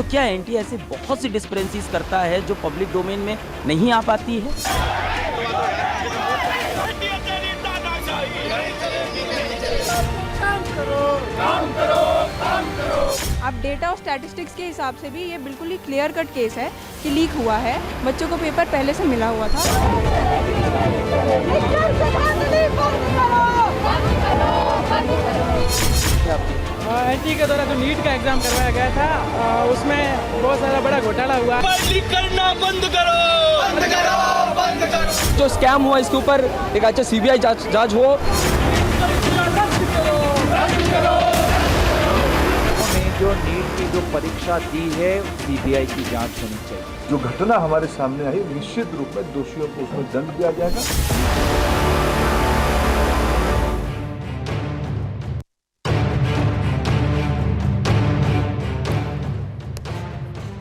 तो क्या एनटीए ऐसे बहुत सी डिस्क्रिपेंसीज करता है जो पब्लिक डोमेन में नहीं आ पाती है? अब डेटा और स्टैटिस्टिक्स के हिसाब से भी ये बिल्कुल ही क्लियर कट केस है कि लीक हुआ है, बच्चों को पेपर पहले से मिला हुआ था। एनटीए के द्वारा जो नीट का एग्जाम करवाया गया था उसमें बहुत सारा बड़ा घोटाला हुआ। लीक करना बंद करो, बंद करो, बंद करो। जो स्कैम हुआ इसके ऊपर एक अच्छा सीबीआई जांच हो। जो नीट की जो परीक्षा दी है सीबीआई की जांच होनी चाहिए। जो घटना हमारे सामने आई निश्चित रूप में दोषियों को उसमें दंड दिया जाएगा।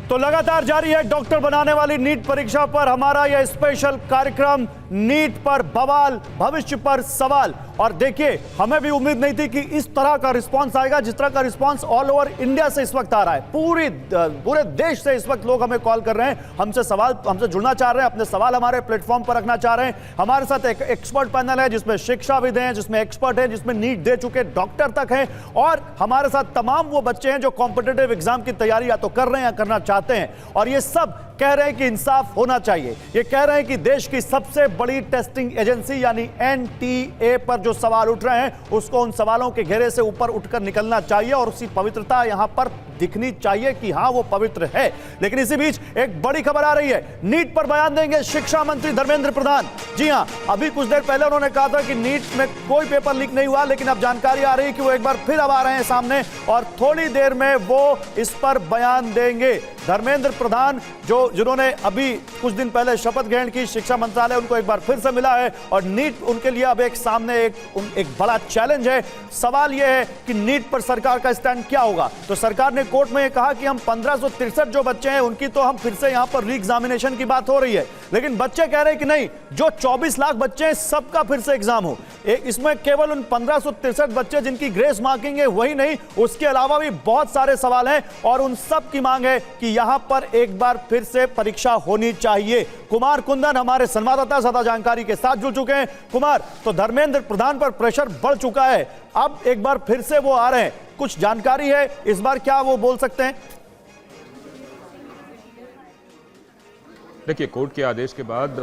तो लगातार जारी है डॉक्टर बनाने वाली नीट परीक्षा पर हमारा यह स्पेशल कार्यक्रम नीट पर बवाल, भविष्य पर सवाल। और देखिए, हमें भी उम्मीद नहीं थी कि इस तरह का रिस्पांस आएगा जिस तरह का रिस्पांस ऑल ओवर इंडिया से इस वक्त आ रहा है। पूरे देश से इस वक्त लोग हमें कॉल कर रहे हैं, हमसे जुड़ना चाह रहे हैं, अपने सवाल हमारे प्लेटफॉर्म पर रखना चाह रहे हैं। हमारे साथ एक एक्सपर्ट पैनल है जिसमें शिक्षाविद हैं, जिसमें एक्सपर्ट हैं, जिसमें नीट दे चुके डॉक्टर तक हैं, और हमारे साथ तमाम वो बच्चे हैं जो कॉम्पिटिटिव एग्जाम की तैयारी या तो कर रहे हैं या करना चाहते हैं। और ये सब कह रहे हैं कि इंसाफ होना चाहिए। ये कह रहे हैं कि देश की सबसे बड़ी टेस्टिंग एजेंसी यानी एनटीए पर जो सवाल उठ रहे हैं उसको उन सवालों के घेरे से ऊपर उठकर निकलना चाहिए और उसकी पवित्रता यहां पर दिखनी चाहिए कि हां वो पवित्र है। लेकिन इसी बीच एक बड़ी खबर आ रही है, नीट पर बयान देंगे शिक्षा मंत्री धर्मेंद्र प्रधान। जी हां, अभी कुछ देर पहले उन्होंने कहा था कि नीट में कोई पेपर लीक नहीं हुआ, लेकिन अब जानकारी आ रही है कि वो एक बार फिर अब आ रहे हैं सामने और थोड़ी देर में वो इस पर बयान देंगे। धर्मेंद्र प्रधान जिन्होंने अभी कुछ दिन पहले शपथ ग्रहण की, शिक्षा मंत्रालय उनको एक बार फिर से मिला है और नीट उनके लिए अब एक सामने एक बड़ा चैलेंज है। सवाल यह है कि नीट पर सरकार का स्टैंड क्या होगा। तो सरकार ने कोर्ट में यह कहा कि हम 1563 जो बच्चे हैं उनकी तो हम फिर से यहां पर री एग्जामिनेशन की बात हो रही है, लेकिन बच्चे कह रहे हैं कि नहीं, जो 24 लाख बच्चे हैं सबका फिर से एग्जाम हो। इसमें केवल उन 1563 बच्चे जिनकी ग्रेस मार्किंग है वही नहीं, उसके अलावा भी बहुत सारे सवाल हैं और उन सब की मांग है कि यहां पर एक बार फिर से परीक्षा होनी चाहिए। कुमार कुंदन हमारे संवाददाता ज्यादा जानकारी के साथ जुड़ चुके हैं। कुमार, तो धर्मेंद्र प्रधान पर प्रेशर बढ़ चुका है, अब एक बार फिर से वो आ रहे हैं, कुछ जानकारी है इस बार क्या वो बोल सकते हैं? देखिए, कोर्ट के आदेश के बाद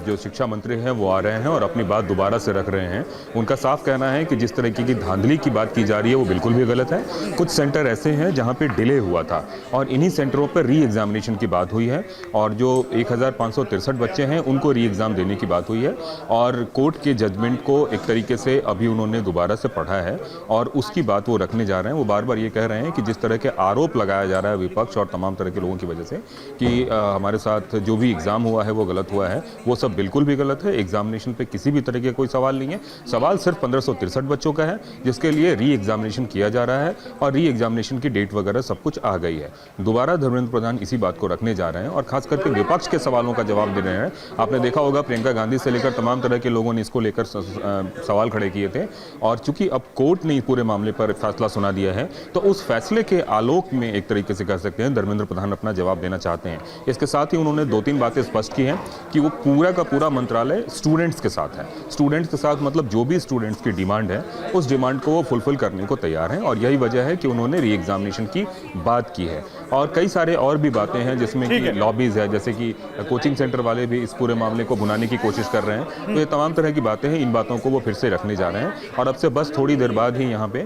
जो शिक्षा मंत्री हैं वो आ रहे हैं और अपनी बात दोबारा से रख रहे हैं। उनका साफ कहना है कि जिस तरह की धांधली की बात की जा रही है वो बिल्कुल भी गलत है। कुछ सेंटर ऐसे हैं जहां पे डिले हुआ था और इन्हीं सेंटरों पर री एग्जामिनेशन की बात हुई है और जो 1563 बच्चे हैं उनको री एग्ज़ाम देने की बात हुई है और कोर्ट के जजमेंट को एक तरीके से अभी उन्होंने दोबारा से पढ़ा है और उसकी बात वो रखने जा रहे हैं। वो बार बार ये कह रहे हैं कि जिस तरह के आरोप लगाया जा रहा है विपक्ष और तमाम तरह के लोगों की वजह से कि हमारे साथ जो भी एग्जाम हुआ है वो गलत हुआ है, वो सब बिल्कुल भी गलत है। एग्जामिनेशन पे किसी भी तरह के कोई सवाल नहीं है। सवाल सिर्फ 1563 बच्चों का है जिसके लिए री एग्जामिनेशन किया जा रहा है और री एग्जामिनेशन की डेट वगैरह सब कुछ आ गई है। दोबारा धर्मेंद्र प्रधान इसी बात को रखने जा रहे हैं और खास करके विपक्ष के सवालों का जवाब दे रहे हैं। आपने देखा होगा प्रियंका गांधी से लेकर तमाम तरह के लोगों ने इसको लेकर सवाल खड़े किए थे और चूंकि अब कोर्ट ने पूरे मामले पर फैसला सुना दिया है तो उस फैसले के आलोक में एक तरीके से कह सकते हैं धर्मेंद्र प्रधान अपना जवाब देना चाहते हैं। इसके साथ ही उन्होंने 2-3 बातें स्पष्ट की हैं कि वो पूरा का पूरा मंत्रालय स्टूडेंट्स के साथ है। स्टूडेंट्स के साथ मतलब जो भी स्टूडेंट्स की डिमांड है उस डिमांड को वो फुलफिल करने को तैयार हैं और यही वजह है कि उन्होंने री एग्जामिनेशन की बात की है। और कई सारे और भी बातें हैं जिसमें कि लॉबीज है, जैसे कि कोचिंग सेंटर वाले भी इस पूरे मामले को भुनाने की कोशिश कर रहे हैं। तो ये तमाम तरह की बातें हैं, इन बातों को वो फिर से रखने जा रहे हैं और अब से बस थोड़ी देर बाद ही यहाँ पे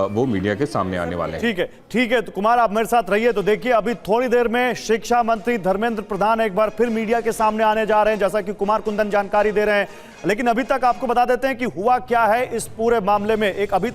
वो मीडिया के सामने आने वाले हैं। ठीक है। तो कुमार, आप मेरे साथ रहिए। तो देखिए, अभी थोड़ी देर में शिक्षा मंत्री धर्मेंद्र प्रधान एक बार फिर मीडिया के सामने आने जा रहे हैं, जैसा कि कुमार कुंदन जानकारी दे रहे हैं। लेकिन अभी तक आपको बता देते हैं कि हुआ क्या है इस पूरे मामले में। अभी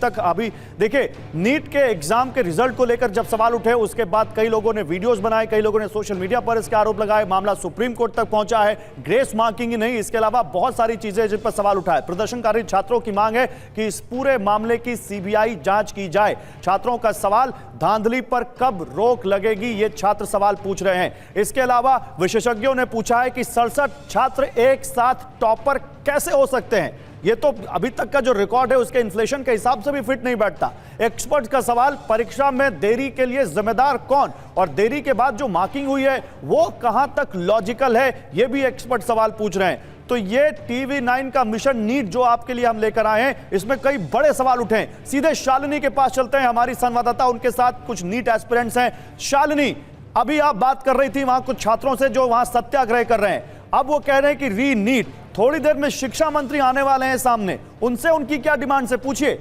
देखिए, नीट के एग्जाम के रिजल्ट को लेकर जब सवाल उठे उसके बाद कई लोगों ने वीडियोस बनाए, कई लोगों ने सोशल मीडिया पर इसके आरोप लगाए। मामला सुप्रीम कोर्ट तक पहुंचा है। ग्रेस मार्किंग ही नहीं, इसके अलावा बहुत सारी चीजें जिन पर सवाल उठाए। प्रदर्शनकारी छात्रों की मांग है कि इस पूरे मामले की सीबीआई जांच की जाए। छात्रों का सवाल, धांधली पर कब रोक लगेगी, ये छात्र सवाल पूछ रहे हैं। इसके अलावा विशेषज्ञों ने पूछा है कि 67 छात्र एक साथ टॉपर कैसे हो सकते हैं। ये तो अभी तक का जो रिकॉर्ड है उसके इन्फ्लेशन के हिसाब से भी फिट नहीं बैठता। एक्सपर्ट्स का सवाल, परीक्षा में देरी के लिए जिम्मेदार कौन, और देरी के बाद जो मार्किंग हुई है वो कहां तक लॉजिकल है, ये भी एक्सपर्ट सवाल पूछ रहे हैं। तो ये TV9 का मिशन नीट जो आपके लिए हम लेकर आए हैं, इसमें कई बड़े सवाल उठे हैं। सीधे शालिनी के पास चलते हैं, हमारी संवाददाता, उनके साथ कुछ नीट एस्पिरेंट्स हैं। शालिनी, अभी आप बात कर रही थी वहां कुछ छात्रों से जो वहां सत्याग्रह कर रहे हैं, अब वो कह रहे हैं कि री नीट, थोड़ी देर में शिक्षा मंत्री आने वाले हैं सामने, उनसे उनकी क्या डिमांड से पूछिए।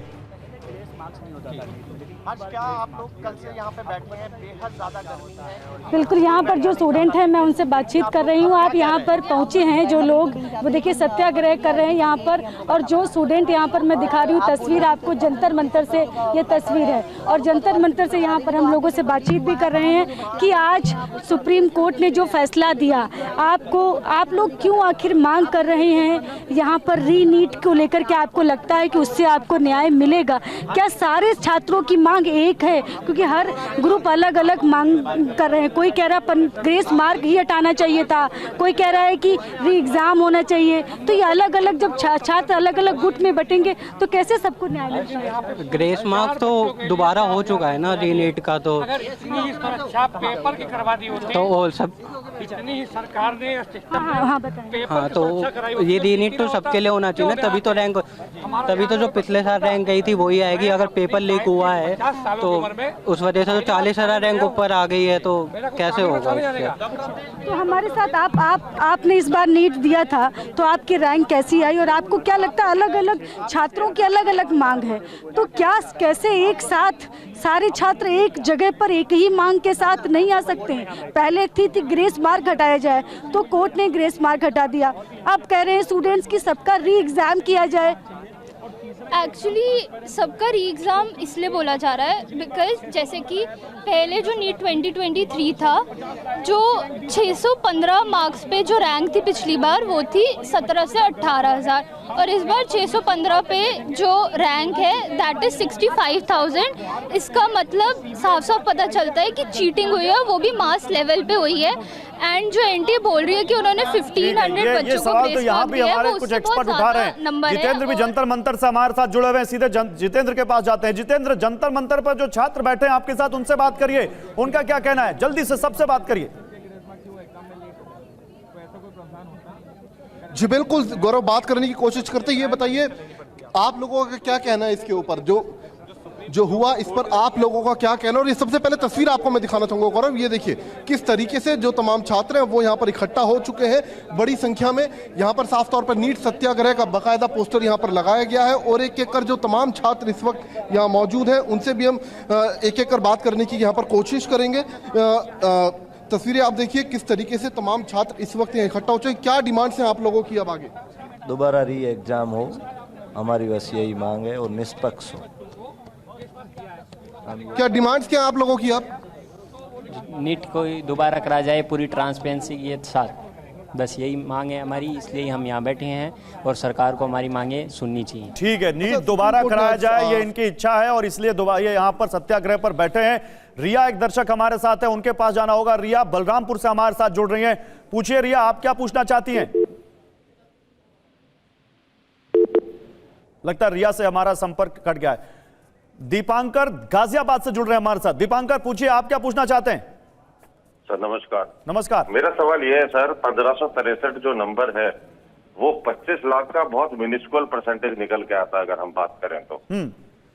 आज क्या आप लोग कल से यहाँ पे बैठे हैं, बेहद ज़्यादा गर्मी है। बिल्कुल, यहाँ पर जो स्टूडेंट हैं मैं उनसे बातचीत कर रही हूँ। आप यहाँ पर पहुँचे हैं जो लोग, वो देखिए सत्याग्रह कर रहे हैं यहाँ पर, और जो स्टूडेंट यहाँ पर मैं दिखा रही हूँ तस्वीर आपको, जंतर मंतर से ये तस्वीर है, और जंतर मंतर से यहाँ पर हम लोगों से बातचीत भी कर रहे हैं कि आज सुप्रीम कोर्ट ने जो फैसला दिया, आप लोग क्यों आखिर मांग कर रहे हैं यहाँ पर री नीट को लेकर के, आपको लगता है कि उससे आपको न्याय मिलेगा? क्या सारे छात्रों की मांग एक है? क्योंकि हर ग्रुप अलग अलग मांग कर रहे हैं। कोई कह रहा है ग्रेस मार्क ही हटाना चाहिए था, कोई कह रहा है कि री एग्जाम होना चाहिए। तो ये अलग अलग जब छात्र अलग अलग गुट में बटेंगे तो कैसे सबको न्याय मिलेगा? ग्रेस मार्क तो दोबारा हो चुका है ना री नीट का, तो पेपर की करवा दी होती तो वो सब इतनी सरकार ने हाँ बताएं। हाँ, तो ये री नीट तो सबके लिए होना चाहिए ना, तभी तो रैंक, तभी तो जो पिछले साल रैंक गई थी वही आएगी। अगर पेपर लीक हुआ है तो उस वजह से तो 40,000 रैंक ऊपर आ गई है, तो कैसे होगा उससे? तो हमारे साथ आपने इस बार नीट दिया था, तो आपकी रैंक कैसी आई, और आपको क्या लगता है अलग अलग छात्रों की अलग अलग मांग है, तो क्या कैसे एक साथ सारे छात्र एक जगह पर एक ही मांग के साथ नहीं आ सकते हैं? पहले थी ग्रेस मार्क हटाया जाए, तो कोर्ट ने ग्रेस मार्क हटा दिया। अब कह रहे हैं स्टूडेंट्स की सबका री एग्जाम किया जाए। एक्चुअली सबका री एग्ज़ाम इसलिए बोला जा रहा है बिकॉज जैसे कि पहले जो नीट 2023 था, जो 615 मार्क्स पे जो रैंक थी पिछली बार वो थी 17 से 18,000, और इस बार 615 पे जो रैंक है दैट इज़ 65,000। इसका मतलब साफ साफ पता चलता है कि चीटिंग हुई है, वो भी मास लेवल पे हुई है। एंड जो एनटीए बोल रही है कि उन्होंने 1500 बच्चों को सवाल तो यहाँ भी हमारे कुछ एक्सपर्ट उठा रहे हैं। जितेंद्र भी जंतर मंतर से हमारे साथ जुड़े हुए हैं, सीधे जितेंद्र के पास जाते हैं। जितेंद्र, जंतर मंतर पर जो छात्र बैठे हैं आपके साथ, उनसे बात करिए, उनका क्या कहना है, जल्दी से सबसे बात करिए। जी बिल्कुल गौरव, बात करने की कोशिश करते हैं। ये बताइए आप लोगों का क्या कहना है इसके ऊपर, जो हुआ इस पर आप लोगों का क्या कहना? और ये सबसे पहले तस्वीर आपको मैं दिखाना चाहूंगा गौरव, ये देखिए किस तरीके से जो तमाम छात्र हैं वो यहाँ पर इकट्ठा हो चुके हैं बड़ी संख्या में। यहाँ पर साफ तौर पर नीट सत्याग्रह का बाकायदा पोस्टर यहाँ पर लगाया गया है, और एक एक कर जो तमाम छात्र इस वक्त यहाँ मौजूद हैं उनसे भी हम एक एक कर बात करने की यहाँ पर कोशिश करेंगे। तस्वीरें आप देखिए किस तरीके से तमाम छात्र इस वक्त यहाँ इकट्ठा हो चुके हैं। क्या डिमांड्स हैं आप लोगों की अब आगे? दोबारा री एग्जाम हो, हमारी बस यही मांग है, और निष्पक्ष हो। क्या डिमांड्स क्या आप लोगों की? अब नीट को दोबारा करा जाए पूरी ट्रांसपेरेंसी के साथ, बस यही मांग है हमारी, इसलिए हम यहाँ बैठे हैं और सरकार को हमारी मांगे सुननी चाहिए। ठीक है, नीट दोबारा कराया जाए ये इनकी इच्छा है, और इसलिए दोबारा ये यहाँ पर सत्याग्रह पर बैठे हैं। रिया एक दर्शक हमारे साथ है, उनके पास जाना होगा। रिया बलरामपुर से हमारे साथ जुड़ रही हैं। पूछिए रिया, आप क्या पूछना चाहती हैं? लगता है रिया से हमारा संपर्क कट गया है। दीपांकर गाजियाबाद से जुड़ रहे हैं हमारे साथ। दीपांकर, पूछिए आप क्या पूछना चाहते हैं? सर नमस्कार। नमस्कार। मेरा सवाल यह है सर, 1563 जो नंबर है वो 25 लाख का बहुत मिनिस्कुअल परसेंटेज निकल के आता है अगर हम बात करें तो।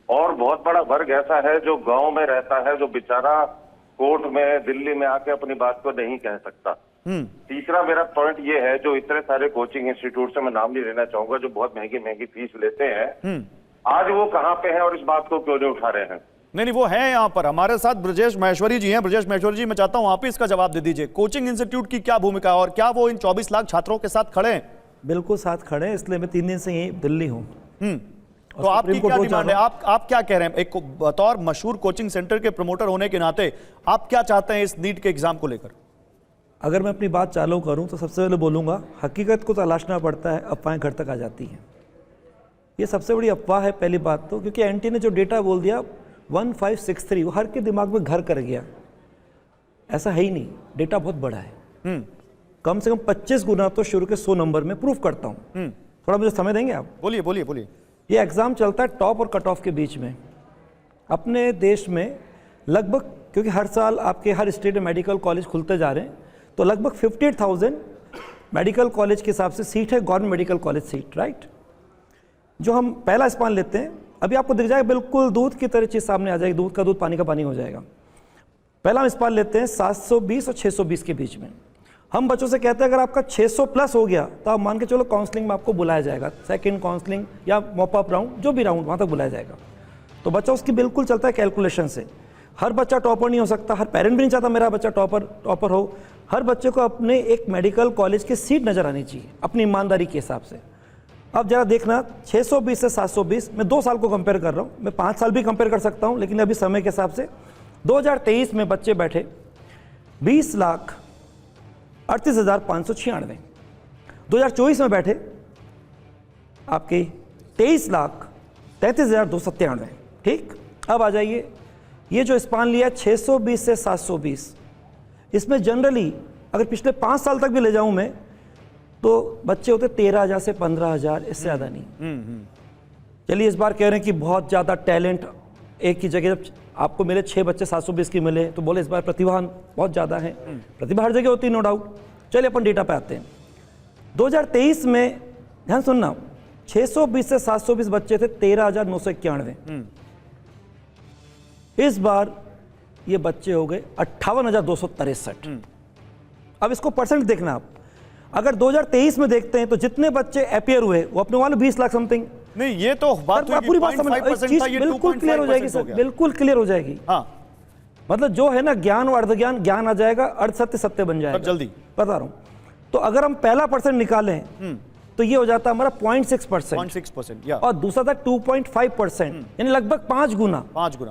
और बहुत बड़ा वर्ग ऐसा है जो गांव में रहता है, जो बेचारा कोर्ट में दिल्ली में आके अपनी बात को नहीं कह सकता। तीसरा मेरा पॉइंट ये है, जो इतने सारे कोचिंग इंस्टीट्यूट से मैं नाम नहीं लेना चाहूंगा जो बहुत महंगी महंगी फीस लेते हैं, आज वो कहाँ पे हैं और इस बात को क्यों नहीं उठा रहे हैं? नहीं, वो है यहाँ पर हमारे साथ ब्रजेश महेश्वरी जी हैं। ब्रजेश महेश्वरी जी, मैं चाहता हूँ आप ही इसका जवाब दे दीजिए। कोचिंग इंस्टीट्यूट की क्या भूमिका है, और क्या वो इन 24 लाख छात्रों के साथ खड़े हैं? बिल्कुल साथ खड़े हैं, इसलिए मैं 3 दिन से यहीं दिल्ली हूँ। तो आपकी क्या डिमांड है? आप क्या कह रहे हैं? एक बतौर मशहूर कोचिंग सेंटर के प्रमोटर होने के नाते आप क्या चाहते हैं इस नीट के एग्जाम को लेकर? अगर मैं अपनी बात चालू करूं तो सबसे पहले बोलूंगा, हकीकत को तलाशना पड़ता है, अफवाहें घर तक आ जाती हैं। ये सबसे बड़ी अफवाह है पहली बात तो, क्योंकि एनटी ने जो डेटा बोल दिया 1563 वो हर के दिमाग में घर कर गया। ऐसा है ही नहीं, डेटा बहुत बड़ा है। कम से कम 25 गुना तो शुरू के 100 नंबर में प्रूफ करता हूँ। थोड़ा मुझे समय देंगे आप? बोलिए बोलिए बोलिए। ये एग्ज़ाम चलता है टॉप और कट ऑफ के बीच में। अपने देश में लगभग, क्योंकि हर साल आपके हर स्टेट में मेडिकल कॉलेज खुलते जा रहे हैं, तो लगभग 58,000 मेडिकल कॉलेज के हिसाब से सीट है, government medical college seat, right. जो हम पहला स्पान लेते हैं, अभी आपको दिख जाएगा बिल्कुल दूध की तरह चीज़ सामने आ जाएगी, दूध का दूध पानी का पानी हो जाएगा। पहला हम स्पान लेते हैं 720 और 620 के बीच में। हम बच्चों से कहते हैं अगर आपका 600 प्लस हो गया तो आप मान के चलो काउंसलिंग में आपको बुलाया जाएगा, सेकंड काउंसलिंग या मॉपअप राउंड, जो भी राउंड वहाँ तक बुलाया जाएगा। तो बच्चा उसकी बिल्कुल चलता है कैलकुलेशन से। हर बच्चा टॉपर नहीं हो सकता, हर पेरेंट भी नहीं चाहता मेरा बच्चा टॉपर हो। हर बच्चे को अपने एक मेडिकल कॉलेज की सीट नज़र आनी चाहिए अपनी ईमानदारी के हिसाब से। अब जरा देखना 620 से 720, मैं 2 साल को कंपेयर कर रहा हूँ, मैं 5 साल भी कंपेयर कर सकता हूँ, लेकिन अभी समय के हिसाब से 2023 में बच्चे बैठे 20,38,596। 2024 में बैठे आपके 23,33,297। ठीक, अब आ जाइए, ये जो स्पान लिया 620 से 720, इसमें जनरली अगर पिछले 5 साल तक भी ले जाऊं मैं तो बच्चे होते 13,000 से 15,000, इससे ज़्यादा नहीं। चलिए इस बार कह रहे हैं कि बहुत ज़्यादा टैलेंट एक ही जगह, जब आपको मिले 6 बच्चे 720 की मिले तो बोले इस बार प्रतिभावान बहुत ज़्यादा है। प्रतिभा हर जगह होती है, नो डाउट। चलिए अपन डेटा पे आते हैं। 2023 में ध्यान सुनना, 620 से 720 बच्चे थे, 13,991। इस बार ये बच्चे हो गए 58,263। अब इसको परसेंट देखना आप, अगर 2023 में देखते हैं तो जितने बच्चे अपीयर हुए वो अपने वाले 20 लाख समथिंग। नहीं, ये तो बात हुई पूरी बात समझ, ये बिल्कुल क्लियर हो जाएगी सर, बिल्कुल क्लियर हो जाएगी। हाँ, मतलब जो है ना ज्ञान और अर्धज्ञान, ज्ञान आ जाएगा, अर्ध सत्य सत्य बन जाएगा। जल्दी बता रहा हूं। तो अगर हम पहला परसेंट निकालें तो ये हो जाता है हमारा 0.6%, और दूसरा था 2.5%, यानी लगभग 5 गुना।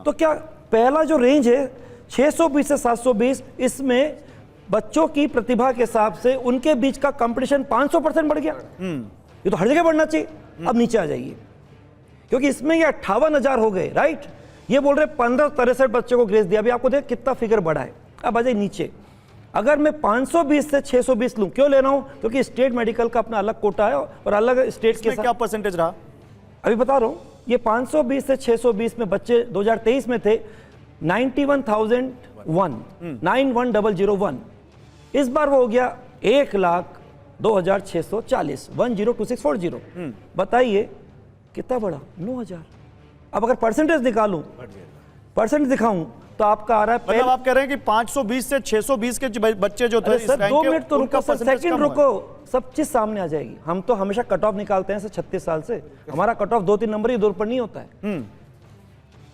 तो क्या पहला जो रेंज है 620 से 720, इसमें बच्चों की प्रतिभा के हिसाब से उनके बीच का कंपटीशन 500% बढ़ गया। ये तो हर जगह बढ़ना चाहिए। अब नीचे आ जाइए, क्योंकि इसमें ये 58,000 हो गए, राइट। ये बोल रहे 1563 बच्चों को ग्रेस दिया। अभी आपको देख कितना फिगर बढ़ा है। अब आ जाइए नीचे, अगर मैं 520 से 620 लूं, क्यों ले रहा हूं? क्योंकि स्टेट मेडिकल का अपना अलग कोटा है और अलग स्टेट के साथ क्या परसेंटेज रहा अभी बता रहा हूं। ये 520 से 620 में बच्चे 2023 में थे 91,001। इस बार वो हो गया 1,02,640, 102640। बताइए कितना बढ़ा? 9,000। अब अगर परसेंटेज निकालूं, परसेंट दिखाऊं तो आपका आ रहा है, मतलब आप कह रहे हैं कि 520 से 620 के बच्चे जो थे, सर 2 मिनट तो रुको सर, सेकंड रुको, सब चीज सामने आ जाएगी। हम तो हमेशा कट ऑफ निकालते हैं 36 साल से, हमारा कट ऑफ 2-3 नंबर ही दूर पर नहीं होता है।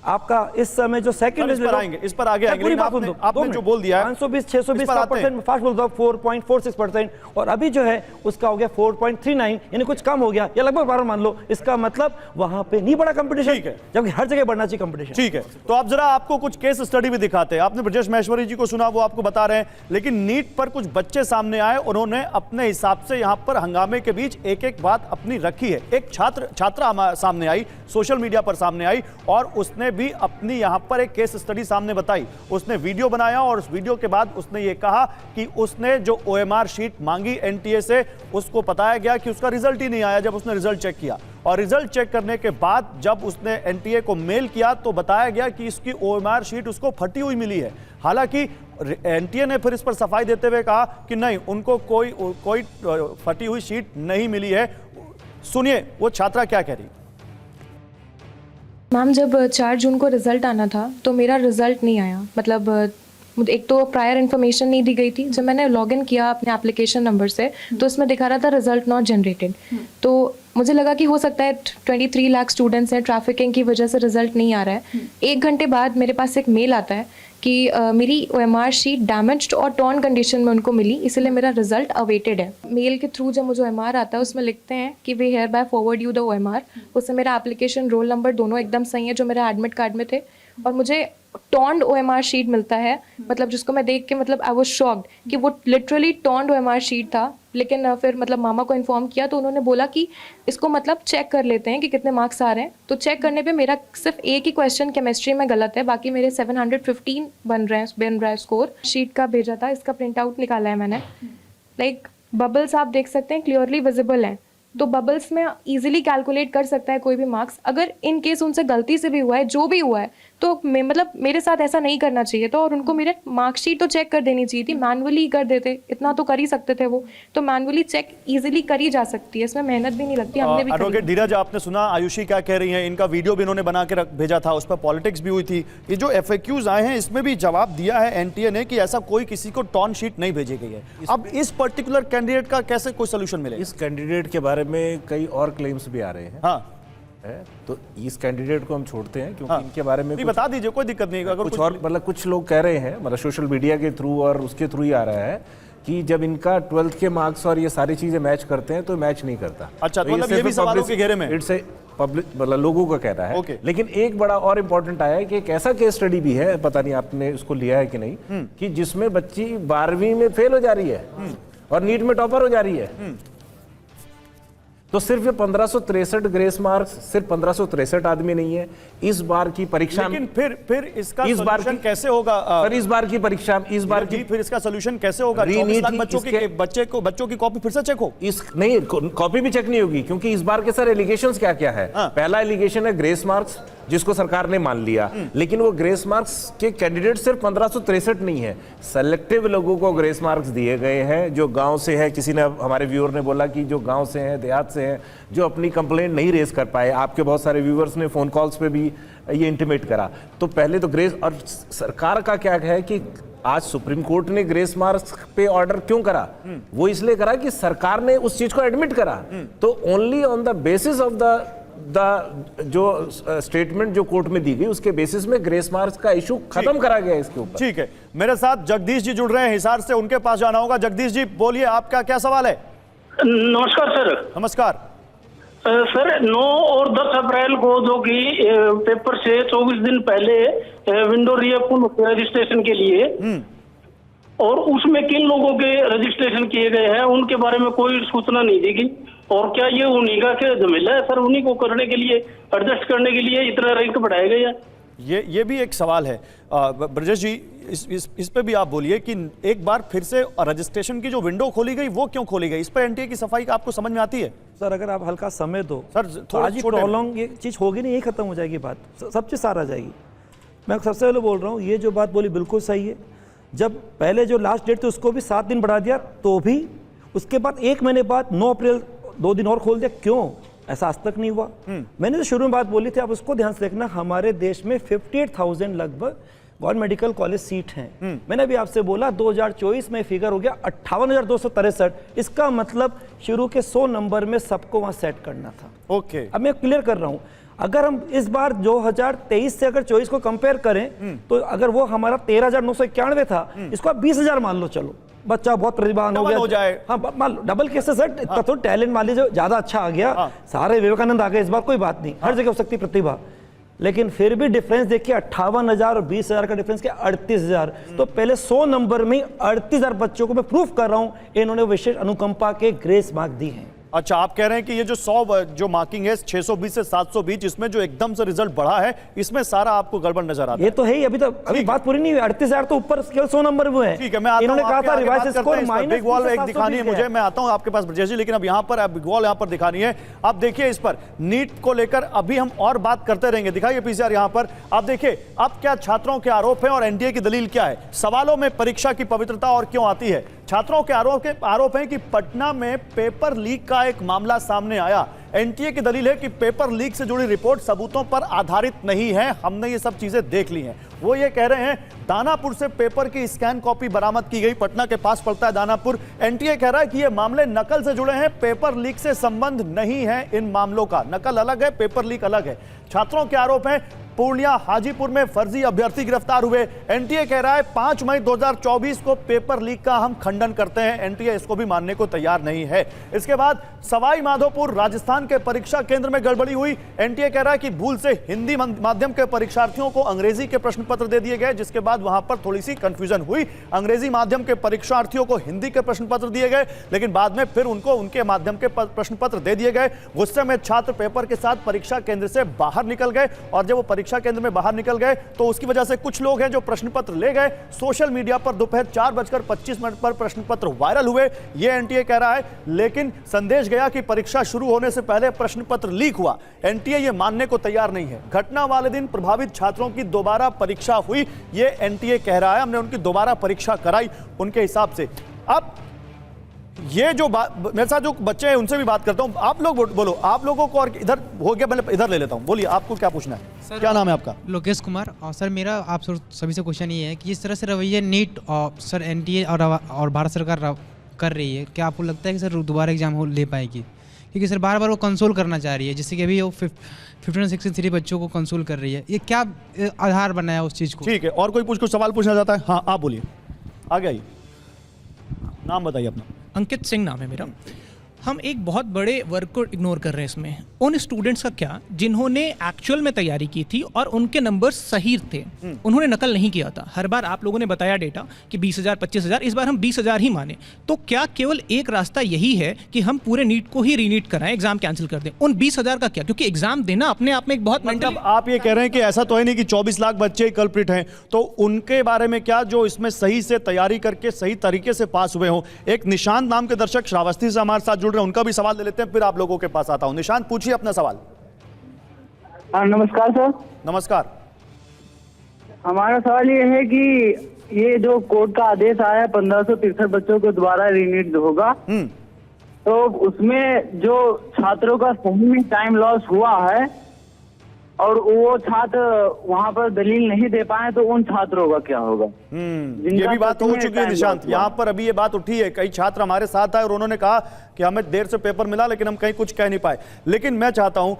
आपका इस समय जो सेकंड इस पर आएंगे, इस पर आगे आएंगे। पूरी बात आपने जो बोल दिया 520 620 का परसेंट फास्ट बोल दो 4.46%, और अभी जो है उसका हो गया 4.39, यानी कुछ कम हो गया, या लगभग 12 मान लो। इसका मतलब वहां पे नहीं बड़ा कंपटीशन, जबकि हर जगह बढ़ना चाहिए कंपटीशन। ठीक है, तो आप जरा आपको कुछ केस स्टडी भी दिखाते हैं। आपने ब्रजेश महेश्वरी जी को सुना, वो आपको बता रहे हैं, लेकिन नीट पर कुछ बच्चे सामने आए, उन्होंने अपने हिसाब से यहां पर हंगामे के बीच एक एक बात अपनी रखी है। एक छात्रा सामने आई, सोशल मीडिया पर सामने आई, और उसने भी अपनी यहां पर एक केस स्टडी सामने बताई। उसने वीडियो बनाया और उस वीडियो के बाद उसने ये कहा कि उसने जो OMR शीट मांगी NTA से, उसको बताया गया कि उसका रिजल्ट ही नहीं आया। जब उसने रिजल्ट चेक किया, और रिजल्ट चेक करने के बाद जब उसने NTA को मेल किया तो बताया गया कि इसकी OMR शीट उसको फटी हुई मिली है। हालांकि NTA ने फिर इस पर सफाई देते हुए कहा कि नहीं, उनको कोई फटी हुई शीट नहीं मिली है। सुनिए वो छात्रा क्या कह रही। मैम, जब 4 जून को रिज़ल्ट आना था तो मेरा रिज़ल्ट नहीं आया। मतलब एक तो प्रायर इन्फॉर्मेशन नहीं दी गई थी। जब मैंने लॉगिन किया अपने एप्लीकेशन नंबर से तो उसमें दिखा रहा था रिज़ल्ट नॉट जनरेटेड। तो मुझे लगा कि हो सकता है 23 लाख स्टूडेंट्स हैं, ट्रैफिकिंग की वजह से रिज़ल्ट नहीं आ रहा है। 1 घंटे बाद मेरे पास एक मेल आता है कि मेरी OMR शीट डैमेज्ड और टॉर्न कंडीशन में उनको मिली, इसलिए मेरा रिजल्ट अवेटेड है। मेल के थ्रू जब मुझे OMR आता है उसमें लिखते हैं कि we hereby forward you the OMR। उससे मेरा एप्लीकेशन, रोल नंबर दोनों एकदम सही है जो मेरे एडमिट कार्ड में थे, और मुझे टॉर्न्ड OMR शीट मिलता है। मतलब जिसको मैं देख के मतलब आई वाज शॉक्ड कि वो लिटरली टॉर्न्ड OMR शीट था। लेकिन फिर मतलब मामा को इन्फॉर्म किया तो उन्होंने बोला कि इसको मतलब चेक कर लेते हैं कि कितने मार्क्स आ रहे हैं। तो चेक करने पे मेरा सिर्फ एक ही क्वेश्चन केमिस्ट्री में गलत है, बाकी मेरे 715 बन रहा है स्कोर। शीट का भेजा था, इसका प्रिंट आउट निकाला है मैंने। लाइक बबल्स आप देख सकते हैं क्लियरली विजिबल हैं। तो बबल्स में इजीली कैलकुलेट कर सकता है कोई भी मार्क्स। अगर इन केस उनसे गलती से भी हुआ है, जो भी हुआ है, तो मतलब मेरे साथ ऐसा नहीं करना चाहिए था और उनको मेरे मार्कशीट तो चेक कर देनी चाहिए थी, मैनुअली कर देते, इतना तो कर ही सकते थे वो। तो मैनुअली चेक इजीली करी जा सकती है, इसमें मेहनत भी नहीं लगती, हमने भी करी। एडवोकेट धीरज, आपने सुना आयुषी क्या कह रही हैं, इनका वीडियो भी इन्होंने बना के भेजा था, उस पर पॉलिटिक्स भी हुई थी। ये जो FAQs आए हैं इसमें भी जवाब दिया है एनटीए ने कि ऐसा कोई किसी को टॉन शीट नहीं भेजी गई है। अब इस पर्टिकुलर कैंडिडेट का कैसे कोई सोल्यूशन मिलेगा? इस कैंडिडेट के बारे में कई और क्लेम्स भी आ रहे हैं। हाँ, है तो इस कैंडिडेट को हम छोड़ते हैं क्योंकि इनके बारे में बता दीजिए, कोई दिक्कत नहीं। अगर कुछ और मतलब कुछ लोग कह रहे हैं, मतलब सोशल मीडिया के थ्रू और उसके थ्रू ही आ रहा है कि जब इनका 12th के मार्क्स और ये सारी चीजें मैच करते हैं तो मैच नहीं करता। अच्छा, तो मतलब ये भी सवालों के घेरे में इट्स ए पब्लिक, मतलब लोगों का कहना है। Okay. लेकिन एक बड़ा और इम्पोर्टेंट आया है कि एक ऐसा केस स्टडी भी है, पता नहीं आपने उसको लिया है कि नहीं, कि जिसमें बच्ची 12वीं में फेल हो जा रही है और नीट में टॉपर हो जा रही है। तो सिर्फ ये 1563 ग्रेस मार्क्स, सिर्फ 1563 आदमी नहीं है इस बार की परीक्षा। लेकिन फिर इसका सॉल्यूशन कैसे होगा? पर इस बार की परीक्षा, इस बार की फिर इसका सॉल्यूशन कैसे होगा? 24 लाख बच्चों की कॉपी फिर से चेक हो? नहीं, कॉपी भी चेक नहीं होगी क्योंकि इस बार के सर एलिगेशंस क्या क्या है। पहला एलिगेशन है ग्रेस मार्क्स, जिसको सरकार ने मान लिया, लेकिन वो ग्रेस मार्क्स के कैंडिडेट सिर्फ 1563 नहीं है, सेलेक्टिव लोगों को ग्रेस मार्क्स दिए गए हैं जो गांव से है। किसी ने, हमारे व्यूअर ने बोला कि जो गांव से हैं, देहात से हैं, जो अपनी कंप्लेंट नहीं रेज कर पाए। आपके बहुत सारे व्यूअर्स ने फोन कॉल्स पे भी ये इंटीमेट करा। तो पहले तो ग्रेस, और सरकार का क्या है कि आज सुप्रीम कोर्ट ने ग्रेस मार्क्स पे ऑर्डर क्यों करा? वो इसलिए करा कि सरकार ने उस चीज को एडमिट करा। तो only on the basis of जो स्टेटमेंट जो कोर्ट में दी गई उसके बेसिस में ग्रेस मार्क्स का इशू खत्म करा गया इसके ऊपर। ठीक है, मेरे साथ जगदीश जी जुड़ रहे हैं हिसार से, उनके पास जाना होगा। जगदीश जी बोलिए, आपका क्या सवाल है? नमस्कार सर। नमस्कार सर, 9 और 10 अप्रैल को जो कि पेपर से 24 दिन पहले विंडो रीओपन रजिस्ट्रेशन के लिए, और उसमें किन लोगों के रजिस्ट्रेशन किए गए हैं उनके बारे में कोई सूचना नहीं दी गई। और क्या ये उन्हीं का झमेला है सर? उन्हीं को करने के लिए, एडजस्ट करने के लिए इतना रैंक बढ़ाया गया? ये भी एक सवाल है। ब्रजेश जी, इस पे भी आप बोलिए कि एक बार फिर से रजिस्ट्रेशन की जो विंडो खोली गई वो क्यों खोली गई? इस पर एनटीए की सफाई का आपको समझ में आती है? सर, अगर आप हल्का समय दो सर, तो आज ही प्रोलॉन्ग ये चीज़ होगी नहीं, यही खत्म हो जाएगी बात, सब चीज़ सारा जाएगी। मैं सबसे पहले बोल रहा हूँ, ये जो बात बोली बिल्कुल सही है। जब पहले जो लास्ट डेट थी उसको भी 7 दिन बढ़ा दिया, तो भी उसके बाद 1 महीने बाद 9 अप्रैल 2 दिन और खोल दिया, क्यों? ऐसा आज तक नहीं हुआ। मैंने जो शुरू में बात बोली थी, आप उसको ध्यान से देखना, हमारे देश में 58,000 लगभग गवर्नमेंट मेडिकल कॉलेज सीट हैं। मैंने भी आपसे बोला 2024 में फिगर हो गया 58,263। इसका मतलब शुरू के 100 नंबर में सबको वहां सेट करना था। ओके, अब मैं क्लियर कर रहा हूं, अगर हम इस बार 2023 से अगर 24 को कंपेयर करें तो अगर वो हमारा 13,991 था, इसको आप 20,000 मान लो, चलो बच्चा बहुत प्रतिभावान हो गया, हो जाए। हाँ, मान लो डबल केसेस है। इतना तो टैलेंट मान लीजिए ज्यादा अच्छा आ गया, सारे विवेकानंद आ गए इस बार, कोई बात नहीं, हर जगह हो सकती प्रतिभा। लेकिन फिर भी डिफरेंस देखिए, 58,000 और 20,000 का डिफरेंस क्या? 38,000। तो पहले 100 नंबर में 38,000 बच्चों को मैं प्रूफ कर रहा हूं इन्होंने विशेष अनुकंपा के ग्रेस मार्क दी हैं। अच्छा, आप कह रहे हैं कि ये जो 100 जो मार्किंग है 620 से 720, इसमें जो एकदम से रिजल्ट बढ़ा है, इसमें सारा आपको गड़बड़ नजर आता है? ये तो है ही, अभी बात पूरी नहीं हुई। 38,000 तो ऊपर केवल 100 नंबर हुए हैं। ठीक है, मैं आता हूं, इन्होंने कहा था revise score minus big wall एक दिखानी है मुझे, मैं आता हूं आपके पास ब्रजेश जी, लेकिन अब यहाँ पर बिग वॉल यहाँ पर दिखानी है। आप देखिए, इस पर नीट को लेकर अभी हम और बात करते रहेंगे। दिखाइए पीसीआर यहाँ पर, आप देखिए अब क्या छात्रों के आरोप है और एनडीए की दलील क्या है। सवालों में परीक्षा की पवित्रता और क्यों आती है? छात्रों के आरोप है कि पटना में पेपर लीक का एक मामला सामने आया। एनटीए की दलील है कि पेपर लीक से जुड़ी रिपोर्ट सबूतों पर आधारित नहीं है, हमने ये सब चीजें देख ली हैं। वो ये कह रहे हैं दानापुर से पेपर की स्कैन कॉपी बरामद की गई, पटना के पास पड़ता है दानापुर। एनटीए कह रहा है कि ये मामले नकल से जुड़े हैं, पेपर लीक से संबंध नहीं है इन मामलों का। नकल अलग है, पेपर लीक अलग है। छात्रों के आरोप हैं पूर्णिया हाजीपुर में फर्जी अभ्यर्थी गिरफ्तार हुए। एनटीए कह रहा है 5 मई 2024 को पेपर लीक का हम खंडन करते हैं, एनटीए इसको भी मानने को तैयार नहीं है। इसके बाद सवाई माधोपुर राजस्थान के परीक्षा केंद्र में गड़बड़ी हुई। एनटीए कह रहा है कि भूल से हिंदी माध्यम के परीक्षार्थियों को अंग्रेजी के प्रश्न पत्र दे दिए गए, जिसके बाद वहां पर थोड़ी सी कंफ्यूजन हुई। अंग्रेजी माध्यम के परीक्षार्थियों को हिंदी के प्रश्न पत्र दिए गए, लेकिन बाद में फिर उनको उनके माध्यम के प्रश्न पत्र दे दिए गए। गुस्से में छात्र पेपर के साथ परीक्षा केंद्र से बाहर निकल गए और जब वो परीक्षा केंद्र में बाहर निकल गए तो उसकी वजह से कुछ लोग हैं जो प्रश्न पत्र ले गए। सोशल मीडिया पर दोपहर 4:25 पर प्रश्न पत्र वायरल हुए, ये एनटीए कह रहा है, लेकिन संदेश गया कि परीक्षा शुरू होने से पहले प्रश्न पत्र लीक हुआ। एनटीए ये मानने को तैयार नहीं है। घटना वाले दिन प्रभावित छात्रों की दोबारा परीक्षा हुई, ये एनटीए कह रहा है। हमने उनकी दोबारा परीक्षा कराई उनके हिसाब से। अब ये जो बात, मेरे साथ जो बच्चे हैं उनसे भी बात करता हूं। आप लोग बोलो, आप लोगों को, और इधर हो गया, मैं इधर ले लेता हूं। बोलिए, आपको क्या पूछना है? सर, क्या नाम है आपका? लोकेश कुमार। और सर मेरा आप सभी से क्वेश्चन ये है कि इस तरह से रवैया नीट और सर एनटीए और भारत सरकार कर रही है, क्या आपको लगता है कि सर दोबारा एग्जाम ले पाएगी? क्योंकि सर बार बार वो कंसोल करना चाह रही है, जैसे कि अभी वो 1563 बच्चों को कंसोल कर रही है। ये क्या आधार बनाया उस चीज़ को? ठीक है, और कोई कुछ सवाल पूछना चाहता है? हाँ, आप बोलिए, आगे आइए, नाम बताइए अपना। अंकित सिंह नाम है मेरा। हम एक बहुत बड़े वर्क को इग्नोर कर रहे हैं इसमें। उन स्टूडेंट्स का क्या जिन्होंने एक्चुअल में तैयारी की थी और उनके नंबर सही थे, उन्होंने नकल नहीं किया था। हर बार आप लोगों ने बताया डेटा कि 20,000 25,000, इस बार हम 20,000 ही माने। तो क्या केवल एक रास्ता यही है कि हम पूरे नीट को ही रीनीट कराएं, एग्जाम कैंसिल कर दें? उन 20,000 का क्या? क्योंकि एग्जाम देना अपने आप में एक बहुत मतलब आप ये कह रहे हैं कि ऐसा तो है नहीं कि 24 लाख बच्चे कल्प्रिट हैं, तो उनके बारे में क्या जो इसमें सही से तैयारी करके सही तरीके से पास हुए हों? एक निशांत नाम के दर्शक श्रावस्ती से हमारे साथ जुड़ रहे हैं, उनका भी सवाल ले लेते हैं, फिर आप लोगों के पास आता हूं। निशांत, पूछिए अपना सवाल। हाँ, नमस्कार सर। नमस्कार। हमारा सवाल ये है कि ये जो कोर्ट का आदेश आया है 1563 बच्चों को दोबारा रीनीट होगा, तो उसमें जो छात्रों का सही में टाइम लॉस हुआ है और वो छात्र वहां पर दलील नहीं दे पाए, तो उन छात्रों का क्या होगा? ये भी बात हो चुकी है निशांत, यहाँ पर अभी ये बात उठी है। कई छात्र हमारे साथ आए और उन्होंने कहा कि हमें देर से पेपर मिला लेकिन हम कहीं कुछ कह नहीं पाए। लेकिन मैं चाहता हूँ